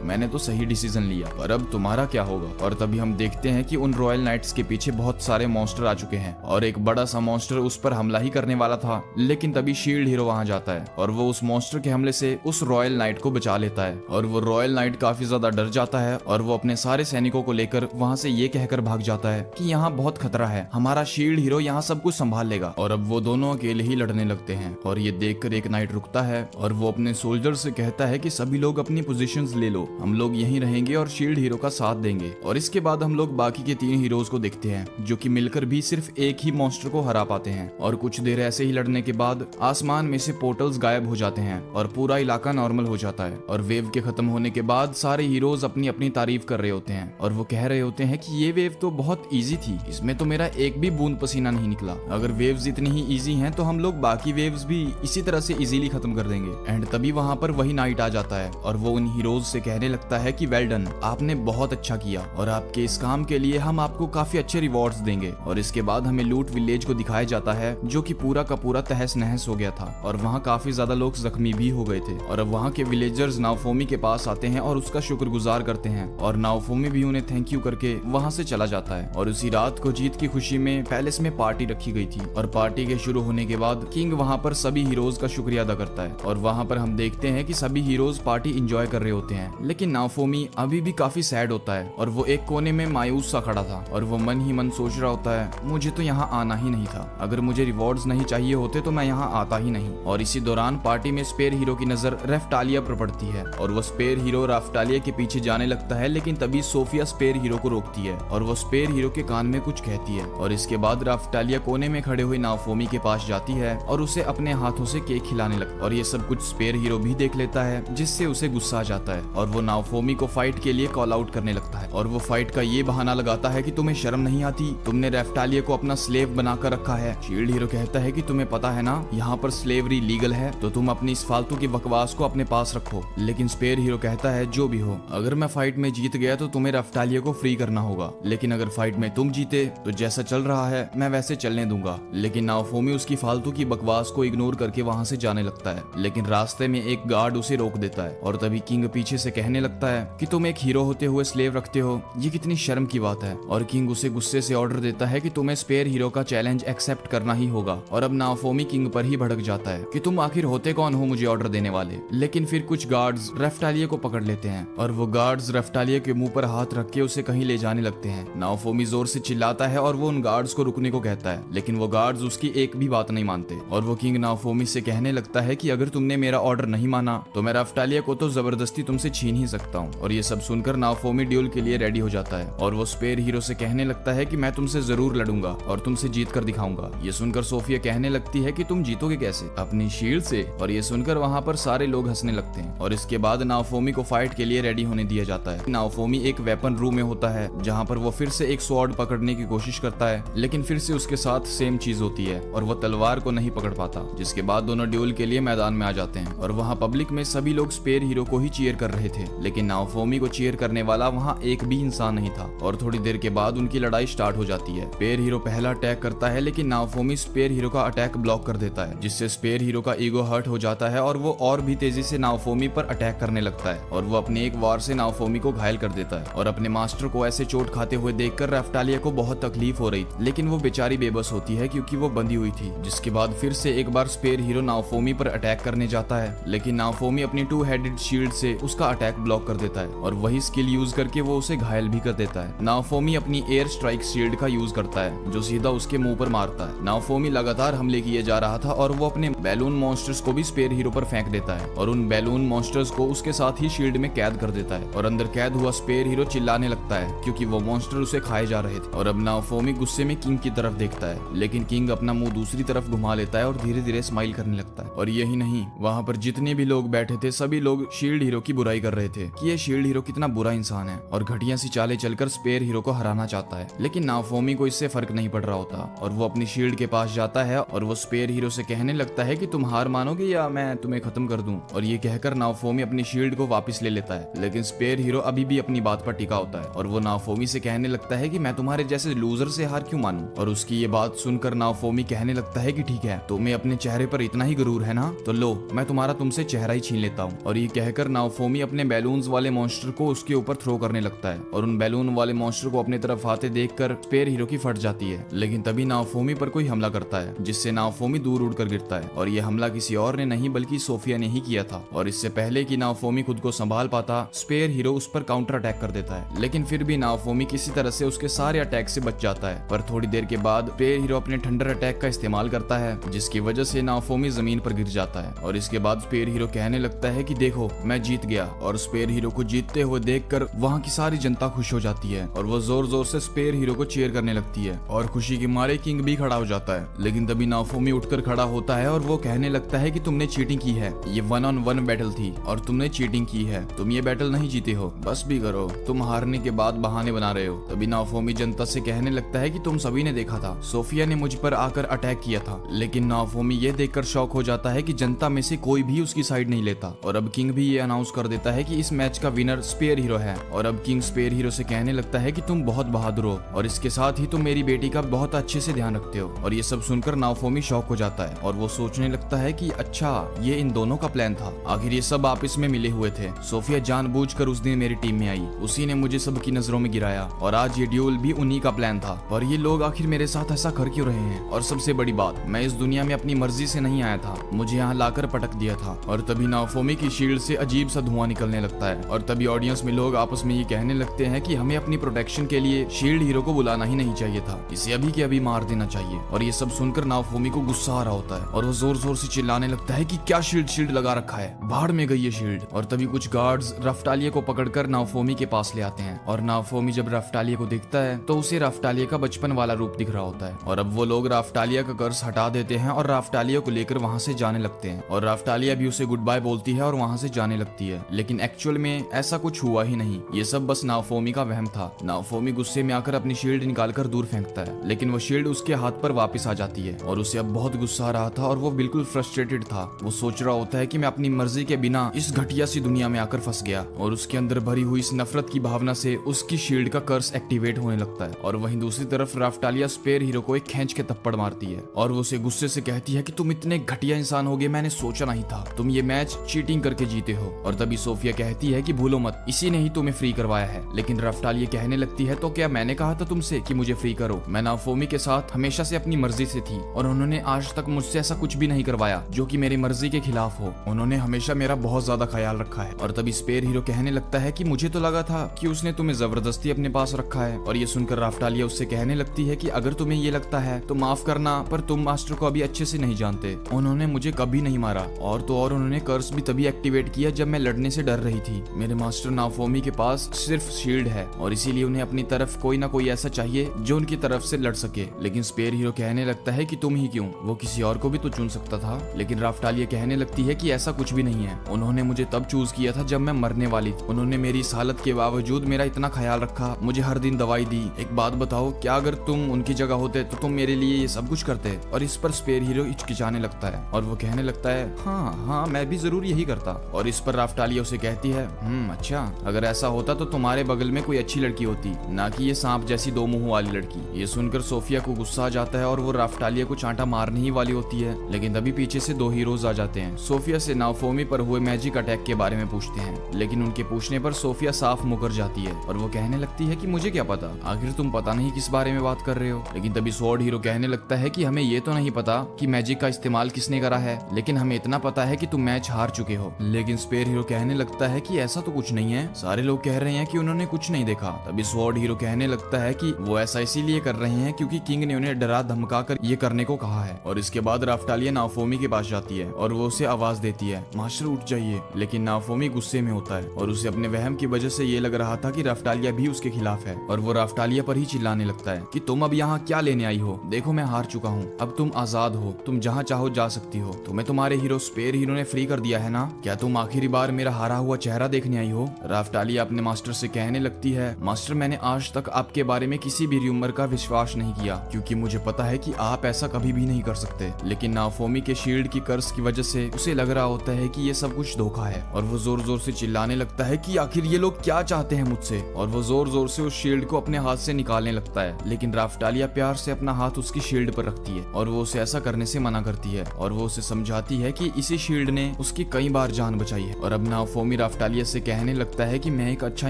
मैंने तो सही डिसीजन लिया, पर अब तुम्हारा क्या होगा। और तभी हम देखते हैं कि उन रॉयल नाइट्स के पीछे बहुत सारे मॉन्स्टर आ चुके हैं और एक बड़ा सा मॉन्स्टर उस पर हमला ही करने वाला था, लेकिन तभी शील्ड हीरो वहां जाता है और वो उस मॉन्स्टर के हमले से उस रॉयल नाइट को बचा लेता है। और वो रॉयल नाइट काफी ज्यादा डर जाता है और वो अपने सारे सैनिकों को लेकर वहां से ये कहकर भाग जाता है कि यहाँ बहुत खतरा है, हमारा शील्ड हीरो यहाँ सब कुछ संभाल लेगा। और अब वो दोनों अकेले ही लड़ने लगते हैं। और ये देखकर एक नाइट रुकता है और वो अपने सोल्जर से कहता है कि सभी लोग अपनी पोजीशंस ले लो, हम लोग यहीं रहेंगे और शील्ड हीरो का साथ देंगे। और इसके बाद हम लोग बाकी के 3 हीरोज को देखते हैं, जो कि मिलकर भी सिर्फ एक ही मॉन्स्टर को हरा पाते हैं। और कुछ देर ऐसे ही लड़ने के बाद आसमान में से पोर्टल्स गायब हो जाते हैं और पूरा इलाका नॉर्मल हो जाता है। और वेव के खत्म होने के बाद सारे हीरोज अपनी अपनी तारीफ कर रहे होते हैं और वो कह रहे होते हैं कि ये वेव तो बहुत ईजी थी, इसमें तो मेरा एक भी बूंद पसीना नहीं निकला। अगर वेव्स इतनी ही ईजी हैं तो हम लोग बाकी वेव्स भी इसी तरह से इजीली खत्म कर देंगे। एंड तभी वहां पर वही नाइट आ जाता है और वो उन हीरोज से कहने लगता है कि वेल डन, आपने बहुत अच्छा किया और आपके इस काम के लिए हम आपको काफी अच्छे रिवॉर्ड्स देंगे। और इसके बाद हमें लूट विलेज को दिखाया जाता है, जो कि पूरा का पूरा तहस नहस हो गया था और वहाँ काफी ज्यादा लोग जख्मी भी हो गए थे। और अब वहाँ के विलेजर्स नाओफोमी के पास आते हैं और उसका शुक्रगुजार करते हैं और नाओफोमी भी उन्हें थैंक यू करके वहाँ से चला जाता है। और उसी रात को जीत की खुशी में पैलेस में पार्टी रखी गई थी और पार्टी के शुरू होने के बाद किंग वहाँ पर सभी हीरोज का शुक्रिया अदा करता है। और वहाँ पर हम देखते हैं कि सभी हीरोज पार्टी एंजॉय कर रहे होते हैं, लेकिन नाओफोमी अभी भी काफी सैड होता है और वो एक कोने में मायूस सा खड़ा था और वो मन ही मन सोच रहा होता है, मुझे तो यहाँ आना ही नहीं था, अगर मुझे रिवॉर्ड्स नहीं चाहिए होते तो मैं यहाँ आता ही नहीं। और इसी दौरान पार्टी में स्पेयर हीरो की नजर राफ्टालिया पर पड़ती है और वो स्पेयर हीरो राफ्टालिया के पीछे जाने लगता है, लेकिन तभी सोफिया स्पेयर हीरो को रोकती है और वो स्पेयर हीरो के कान में कुछ कहती है। और इसके बाद राफ्टालिया कोने में खड़े हुए नाओफोमी के पास जाती है और उसे अपने हाथों से केक खिलाने लगती है। और ये सब कुछ स्पेयर हीरो भी देख लेता है, जिससे उसे गुस्सा आ जाता है और वो नाओफोमी को फाइट के लिए कॉल आउट करने लगता है। और वो फाइट का ये बहाना लगाता है कि तुम्हें शर्म नहीं आती, तुमने राफ्टालिया को अपना स्लेव बनाकर रखा है। शील्ड हीरो कहता है कि तुम्हें पता है ना यहाँ पर स्लेवरी लीगल है, तो तुम अपनी इस फालतू की बकवास को अपने पास रखो। लेकिन स्पेयर हीरो कहता है, जो भी हो, अगर मैं फाइट में जीत गया तो तुम्हें राफ्टालिया को फ्री करना होगा, लेकिन अगर फाइट में तुम जीते तो जैसा चल रहा है मैं वैसे चलने दूंगा। लेकिन नाओफोमी उसकी फालतू की बकवास को इग्नोर करके वहाँ से जाने लगता है, लेकिन रास्ते में एक गार्ड उसे रोक देता है। और तभी किंग पीछे से कहने लगता है कि तुम एक हीरो होते हुए स्लेव रखते हो, ये कितनी शर्म की बात है। और किंग उसे गुस्से से ऑर्डर देता है कि तुम्हें स्पेयर हीरो का चैलेंज एक्सेप्ट करना ही होगा। और अब नाओफोमी किंग पर ही भड़क जाता है कि तुम आखिर होते कौन हो मुझे ऑर्डर देने वाले। लेकिन फिर कुछ गार्ड्स राफ्टालिया को पकड़ लेते हैं और वो गार्ड्स राफ्टालिया के मुंह पर हाथ रख के उसे कहीं ले जाने लगते हैं। नाओफोमी जोर से चिल्लाता है और वो उन गार्ड्स को रुकने को कहता है, लेकिन वो गार्ड्स उसकी एक भी बात नहीं मानते। और वो किंग नाओफोमी से कहने लगता है कि अगर तुमने मेरा ऑर्डर नहीं माना तो मैं राफ्टालिया को तो जबरदस्ती तुमसे छीन ही सकता हूँ। और ये सब सुनकर नाओफोमी ड्यूल के लिए रेडी हो जाता है और वो स्पेयर हीरो से कहने लगता है कि मैं तुमसे जरूर लड़ूंगा और तुमसे जीत कर दिखाऊंगा। ये सुनकर सोफिया कहने लगती है कि तुम जीतोगे कैसे, अपनी शील्ड से। और ये सुनकर वहाँ पर सारे लोग हंसने लगते हैं। और इसके बाद नाओफोमी को फाइट के लिए रेडी होने दिया जाता है। नाओफोमी एक वेपन रूम में होता है, जहाँ पर वो फिर से एक स्वॉर्ड पकड़ने की कोशिश करता है, लेकिन फिर से उसके साथ सेम चीज होती है और वो तलवार को नहीं पकड़ पाता। जिसके बाद दोनों ड्यूल के लिए मैदान में आ जाते हैं और वहाँ पब्लिक में सभी लोग स्पेयर हीरो को ही चीयर कर रहे थे, लेकिन नाओफोमी को चीयर करने वाला वहाँ एक भी इंसान नहीं था। और थोड़ी देर के बाद उनकी लड़ाई स्टार्ट हो जाती है। स्पेयर हीरो पहला अटैक करता है, लेकिन नाओफोमी स्पेयर हीरो का अटैक ब्लॉक कर देता है, जिससे स्पेयर हीरो का ईगो हर्ट हो जाता है और वो और भी तेजी से नाओफोमी पर अटैक करने लगता है और वो अपने एक वार से नाओफोमी को घायल कर देता है। और अपने मास्टर को ऐसे चोट खाते हुए देखकर राफ्टालिया को बहुत तकलीफ हो रही थी, लेकिन वो बेचारी बेबस होती है क्योंकि वो बंधी हुई थी। जिसके बाद फिर से एक बार स्पेयर हीरो नाओफोमी पर अटैक करने जाता है, लेकिन नाओफोमी अपनी 2 हेडेड शील्ड से उसका अटैक अटैक ब्लॉक कर देता है और वही स्किल यूज करके वो उसे घायल भी कर देता है। नाओफोमी अपनी एयर स्ट्राइक शील्ड का यूज करता है जो सीधा उसके मुंह पर मारता है। नाओफोमी लगातार हमले किए जा रहा था और वो अपने बैलून मॉन्स्टर्स को भी स्पेयर हीरो पर फेंक देता है और उन बैलून मॉन्स्टर्स को उसके साथ ही शील्ड में कैद कर देता है और अंदर कैद हुआ स्पेयर हीरो चिल्लाने लगता है क्योंकि वो मॉन्स्टर उसे खाए जा रहे थे। और अब नाओफोमी गुस्से में किंग की तरफ देखता है, लेकिन किंग अपना मुंह दूसरी तरफ घुमा लेता है और धीरे धीरे स्माइल करने लगता है। और यही नहीं, वहाँ पर जितने भी लोग बैठे थे सभी लोग शील्ड हीरो की बुराई कर रहे थे कि ये शील्ड हीरो कितना बुरा इंसान है और घटिया सी चालें चलकर स्पेयर हीरो को हराना चाहता है। लेकिन नाओफोमी को इससे फर्क नहीं पड़ रहा होता और वो अपनी शील्ड के पास जाता है और वो स्पेयर हीरो से कहने लगता है कि तुम हार मानोगे या मैं तुम्हें खत्म कर दूं। और ये कहकर नाओफोमी अपनी शील्ड को वापस ले लेता है, लेकिन स्पेयर हीरो अभी भी अपनी बात पर टिका होता है और वो नाओफोमी से कहने लगता है कि मैं तुम्हारे जैसे लूजर से हार क्यों मानूं। और उसकी ये बात सुनकर नाओफोमी कहने लगता है कि ठीक है, तुम्हें अपने चेहरे पर इतना ही गुरूर है ना, तो लो मैं तुम्हारा तुमसे चेहरा ही छीन लेता हूँ। और ये कहकर नाओफोमी अपने बैलून्स वाले मॉन्स्टर को उसके ऊपर थ्रो करने लगता है और उन बैलून वाले मॉन्स्टर को अपनी तरफ आते देखकर स्पेयर हीरो की फट जाती है। लेकिन तभी नाओफोमी पर कोई हमला करता है जिससे नाओफोमी दूर उड़कर गिरता है और ये हमला किसी और ने नहीं बल्कि सोफिया ने ही किया था। और इससे पहले कि नाओफोमी खुद को संभाल पाता, स्पेयर हीरो उस पर काउंटर अटैक कर देता है। लेकिन फिर भी नाओफोमी किसी तरह से उसके सारे अटैक से बच जाता है। पर थोड़ी देर के बाद स्पेयर हीरो अपने थंडर अटैक का इस्तेमाल करता है जिसकी वजह से नाओफोमी जमीन पर गिर जाता है। और इसके बाद स्पेयर हीरो कहने लगता है कि देखो मैं जीत गया। और स्पेयर हीरो को जीतते हुए देखकर वहाँ की सारी जनता खुश हो जाती है और वो जोर जोर से स्पेयर हीरो को चीयर करने लगती है और खुशी के मारे किंग भी खड़ा हो जाता है। लेकिन तभी नाओफोमी उठकर खड़ा होता है और वो कहने लगता है कि तुमने चीटिंग की है, ये 1-on-1 बैटल थी और तुमने चीटिंग की है, तुम ये बैटल नहीं जीते हो, बस भी करो, तुम हारने के बाद बहाने बना रहे हो। तभी नाओफोमी जनता से कहने लगता है कि तुम सभी ने देखा था, सोफिया ने मुझ पर आकर अटैक किया था। लेकिन नाओफोमी ये देखकर शॉक हो जाता है कि जनता में से कोई भी उसकी साइड नहीं लेता। और अब किंग भी ये अनाउंस कर देता है कि इस मैच का विनर स्पेयर हीरो है। और अब किंग स्पेयर हीरो से कहने लगता है कि तुम बहुत बहादुर हो और इसके साथ ही तुम मेरी बेटी का बहुत अच्छे से ध्यान रखते हो। और ये सब सुनकर नाओफोमी शॉक हो जाता है और वो सोचने लगता है कि अच्छा ये इन दोनों का प्लान था, आखिर ये सब आपस में मिले हुए थे। सोफिया जानबूझकर उस दिन मेरी टीम में आई, उसी ने मुझे सबकी नजरों में गिराया और आज ये ड्यूल भी उन्हीं का प्लान था। और ये लोग आखिर मेरे साथ ऐसा कर क्यों रहे हैं। और सबसे बड़ी बात, मैं इस दुनिया में अपनी मर्जी से नहीं आया था, मुझे यहाँ लाकर पटक दिया था। और तभी नाओफोमी की शील्ड से अजीब सा धुआं निकलने लगता है और तभी ऑडियंस में लोग आपस में ये कहने लगते हैं कि हमें अपनी प्रोटेक्शन के लिए शील्ड हीरो को बुलाना ही नहीं चाहिए था, इसे अभी के अभी मार देना चाहिए। और ये सब सुनकर नाओफोमी को गुस्सा आ रहा होता है और वो जोर जोर से चिल्लाने लगता है कि क्या शील्ड लगा रखा है, बाहर में गई ये शील्ड। और तभी कुछ गार्ड्स रफ्टालिया को पकड़कर नाओफोमी के पास ले आते हैं और नाओफोमी जब रफ्टालिया को देखता है तो उसे रफ्टालिया का बचपन वाला रूप दिख रहा होता है। और अब वो लोग रफ्टालिया का कर्ज हटा देते हैं और रफ्टालिया को लेकर वहाँ से जाने लगते हैं और रफ्टालिया भी उसे गुड बाय बोलती है और वहाँ से जाने लगती है। लेकिन एक्चुअल में ऐसा कुछ हुआ ही नहीं, ये सब बस नाओफोमी का वहम था। नाओफोमी गुस्से में आकर अपनी शील्ड निकालकर दूर फेंकता है, लेकिन वो शील्ड उसके हाथ पर वापस आ जाती है और उसे अब बहुत गुस्सा आ रहा था और वो बिल्कुल फ्रस्ट्रेटेड था। वो सोच रहा होता है कि मैं अपनी मर्जी के बिना इस घटिया सी दुनिया में आकर फंस गया। और उसके अंदर भरी हुई इस नफरत की भावना से उसकी शील्ड का कर्स एक्टिवेट होने लगता है। और वहीं दूसरी तरफ रफ्टालिया स्पेयर हीरो को एक खींच के थप्पड़ मारती है और वो उसे गुस्से से कहती है कि तुम इतने घटिया इंसान होगे, मैंने सोचा नहीं था, तुम ये मैच चीटिंग करके जीते हो। और तभी सोफिया कहती है कि भूलो मत, इसी ने ही तुम्हें फ्री करवाया है। लेकिन रफ्टालिया कहने लगती है तो क्या मैंने कहा था तुमसे कि मुझे फ्री करो, मैं नाओफोमी के साथ हमेशा से अपनी मर्जी से थी और उन्होंने आज तक मुझसे ऐसा कुछ भी नहीं करवाया जो कि मेरी मर्जी के खिलाफ हो, उन्होंने हमेशा मेरा बहुत ज्यादा ख्याल रखा है। और तभी स्पेयर हीरो कहने लगता है कि मुझे तो लगा था कि उसने तुम्हें जबरदस्ती अपने पास रखा है। और ये सुनकर रफ्टालिया उससे कहने लगती है कि अगर तुम्हें ये लगता है तो माफ करना, पर तुम मास्टर को अभी अच्छे से नहीं जानते, उन्होंने मुझे कभी नहीं मारा और तो और उन्होंने कर्स भी तभी एक्टिवेट किया जब मैं लड़ने से डर रही थी। मेरे मास्टर नाओफोमी के पास सिर्फ शील्ड है और इसीलिए उन्हें अपनी तरफ कोई ना कोई ऐसा चाहिए जो उनकी तरफ से लड़ सके। लेकिन स्पेयर हीरो कहने लगता है कि तुम ही क्यों, वो किसी और को भी तो चुन सकता था। लेकिन रफ्टालिया कहने लगती है कि ऐसा कुछ भी नहीं है, उन्होंने मुझे तब चूज किया था जब मैं मरने वाली थी, उन्होंने मेरी इस हालत के बावजूद मेरा इतना ख्याल रखा, मुझे हर दिन दवाई दी। एक बात बताओ, क्या अगर तुम उनकी जगह होते तो तुम मेरे लिए ये सब कुछ करते। और इस पर स्पेयर हीरो हिचकिचाने लगता है और वो कहने लगता है हाँ मैं भी जरूर यही करता। और इस पर रफ्टालिया उसे कहती है अच्छा, अगर ऐसा होता तो तुम्हारे बगल में कोई अच्छी लड़की होती, ना कि ये सांप जैसी दो मुंह वाली लड़की। ये सुनकर सोफिया को गुस्सा आ जाता है और वो रफ्टालिया को चांटा मारने ही वाली होती है, लेकिन तभी पीछे से दो हीरोज आ जाते हैं। सोफिया से नाओफोमी पर हुए मैजिक अटैक के बारे में पूछते हैं, लेकिन उनके पूछने पर सोफिया साफ मुकर जाती है और वो कहने लगती है कि मुझे क्या पता, आखिर तुम पता नहीं किस बारे में बात कर रहे हो। लेकिन तभी स्वॉर्ड हीरो कहने लगता है कि हमें ये तो नहीं पता कि मैजिक का इस्तेमाल किसने करा है, लेकिन हमें इतना पता है कि तुम मैच हार चुके हो। लेकिन स्पेयर हीरो कहने लगता लगता है कि ऐसा तो कुछ नहीं है, सारे लोग कह रहे हैं कि उन्होंने कुछ नहीं देखा। तभी स्वॉर्ड हीरो कहने लगता है कि वो ऐसा इसीलिए कर रहे हैं क्योंकि किंग ने उन्हें डरा धमका कर ये करने को कहा है। और इसके बाद राफ्टालिया नाओफोमी के पास जाती है और वो उसे आवाज देती है, मास्टर उठ जाइए। लेकिन नाओफोमी गुस्से में होता है और उसे अपने वहम की वजह से ये लग रहा था कि राफ्टालिया भी उसके खिलाफ है और वो राफ्टालिया पर ही चिल्लाने लगता है कि तुम अब यहाँ क्या लेने आई हो, देखो मैं हार चुका हूँ, अब तुम आजाद हो, तुम जहाँ चाहो जा सकती हो, तुम्हें तुम्हारे हीरो स्पेयर हीरो ने फ्री कर दिया है ना, क्या तुम आखिरी बार मेरा हारा हुआ चेहरा देखने आई हो। राफ्टालिया अपने मास्टर से कहने लगती है, मास्टर मैंने आज तक आपके बारे में किसी भी र्यूमर का विश्वास नहीं किया क्योंकि मुझे पता है कि आप ऐसा कभी भी नहीं कर सकते। लेकिन नाओफोमी के शील्ड की कर्स की वजह से उसे लग रहा होता है कि ये सब कुछ धोखा है और वो जोर जोर से चिल्लाने लगता है कि आखिर ये लोग क्या चाहते हैं मुझसे। और वो जोर जोर से उस शील्ड को अपने हाथ से निकालने लगता है, लेकिन राफ्टालिया प्यार से अपना हाथ उसकी शील्ड पर रखती है और वो उसे ऐसा करने से मना करती है और वो उसे समझाती है कि इसी शील्ड ने उसकी कई बार जान बचाई है। और अब नाओफोमी राफ्टालिया से कहने लगता है कि मैं एक अच्छा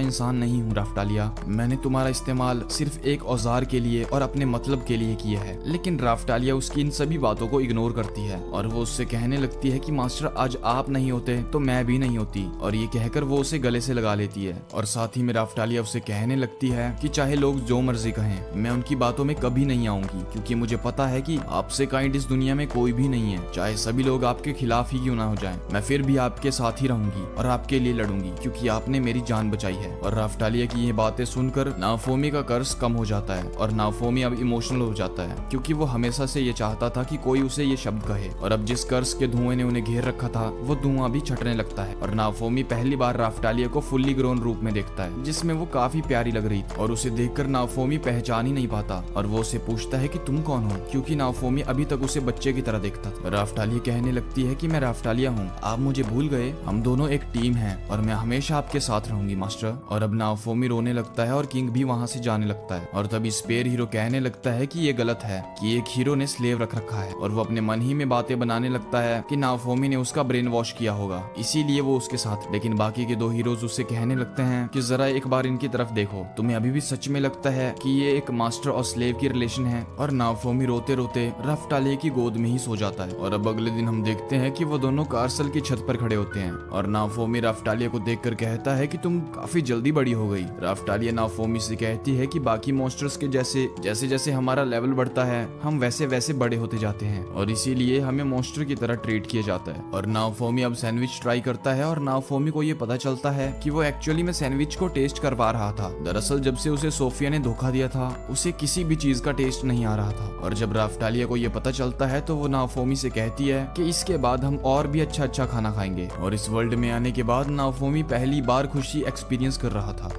इंसान नहीं हूँ राफ्टालिया, मैंने तुम्हारा इस्तेमाल सिर्फ एक औजार के लिए और अपने मतलब के लिए किया है। लेकिन राफ्टालिया उसकी इन सभी बातों को इग्नोर करती है और वो उससे कहने लगती है कि मास्टर आज आप नहीं होते तो मैं भी नहीं होती। और ये कहकर वो उसे गले से लगा लेती है और साथ ही में राफ्टालिया उसे कहने लगती है कि चाहे लोग जो मर्जी कहें मैं उनकी बातों में कभी नहीं आऊंगी क्योंकि मुझे पता है कि आपसे काइंड इस दुनिया में कोई भी नहीं है, चाहे सभी लोग आपके खिलाफ ही क्यों ना हो जाएं, मैं फिर भी आपके साथ ही रहूंगी और आपके लिए लड़ूंगी क्योंकि आपने मेरी जान बचाई है। और राफ्टालिया की ये बातें सुनकर नाओफोमी का कर्ज कम हो जाता है और नाओफोमी अब इमोशनल हो जाता है क्योंकि वो हमेशा से ये चाहता था कि कोई उसे ये शब्द कहे। और अब जिस कर्ज के धुएं ने उन्हें घेर रखा था वो धुआं भी छटने लगता है और नाओफोमी पहली बार राफ्टालिया को फुल्ली ग्रोन रूप में देखता है जिसमें वो काफी प्यारी लग रही थी। और उसे देखकर नाओफोमी पहचान ही नहीं पाता और वो उसे पूछता है कि तुम कौन हो, क्योंकि नाओफोमी अभी तक उसे बच्चे की तरह देखता था। राफ्टालिया कहने लगती है कि मैं राफ्टालिया हूँ, आप मुझे भूल गए, हम दोनों एक टीम हैं और मैं हमेशा आपके साथ रहूंगी मास्टर। और अब नाओफोमी रोने लगता है और किंग भी वहाँ से जाने लगता है। और तभी स्पेयर हीरो कहने लगता है कि ये गलत है कि एक हीरो ने स्लेव रख रखा है और वो अपने मन ही में बातें बनाने लगता है कि नाओफोमी ने उसका ब्रेन वॉश किया होगा इसीलिए वो उसके साथ। लेकिन बाकी के दो हीरोज उससे कहने लगते हैं कि जरा एक बार इनकी तरफ देखो, तुम्हें अभी भी सच में लगता है कि ये एक मास्टर और स्लेव की रिलेशन है। और नाओफोमी रोते रोते राफ्टालिया की गोद में ही सो जाता है। और अब अगले दिन हम देखते हैं कि वो दोनों कार्सल की छत पर खड़े होते हैं और नाओफोमी राफ्टालिया को देखकर कहता है कि तुम काफी जल्दी बड़ी हो गई। राफ्टालिया नाओफोमी से कहती है कि बाकी मॉन्स्टर्स के जैसे जैसे हमारा लेवल बढ़ता है हम वैसे वैसे बड़े होते जाते हैं और इसीलिए हमें मॉन्स्टर की तरह ट्रीट किया जाता है। और नाओफोमी अब सैंडविच ट्राई करता है और नाओफोमी को ये पता चलता है कि वो एक्चुअली में सैंडविच को टेस्ट करवा रहा था। दरअसल जब से उसे सोफिया ने धोखा दिया था उसे किसी भी चीज का टेस्ट नहीं आ रहा था। और जब राफ्टालिया को ये पता चलता है तो वो नाओफोमी से कहती है कि इसके बाद हम और भी अच्छा खाना खाएंगे। और इस वर्ल्ड में आने के बाद नाओफोमी पहली बार खुशी एक्सपीरियंस कर रहा था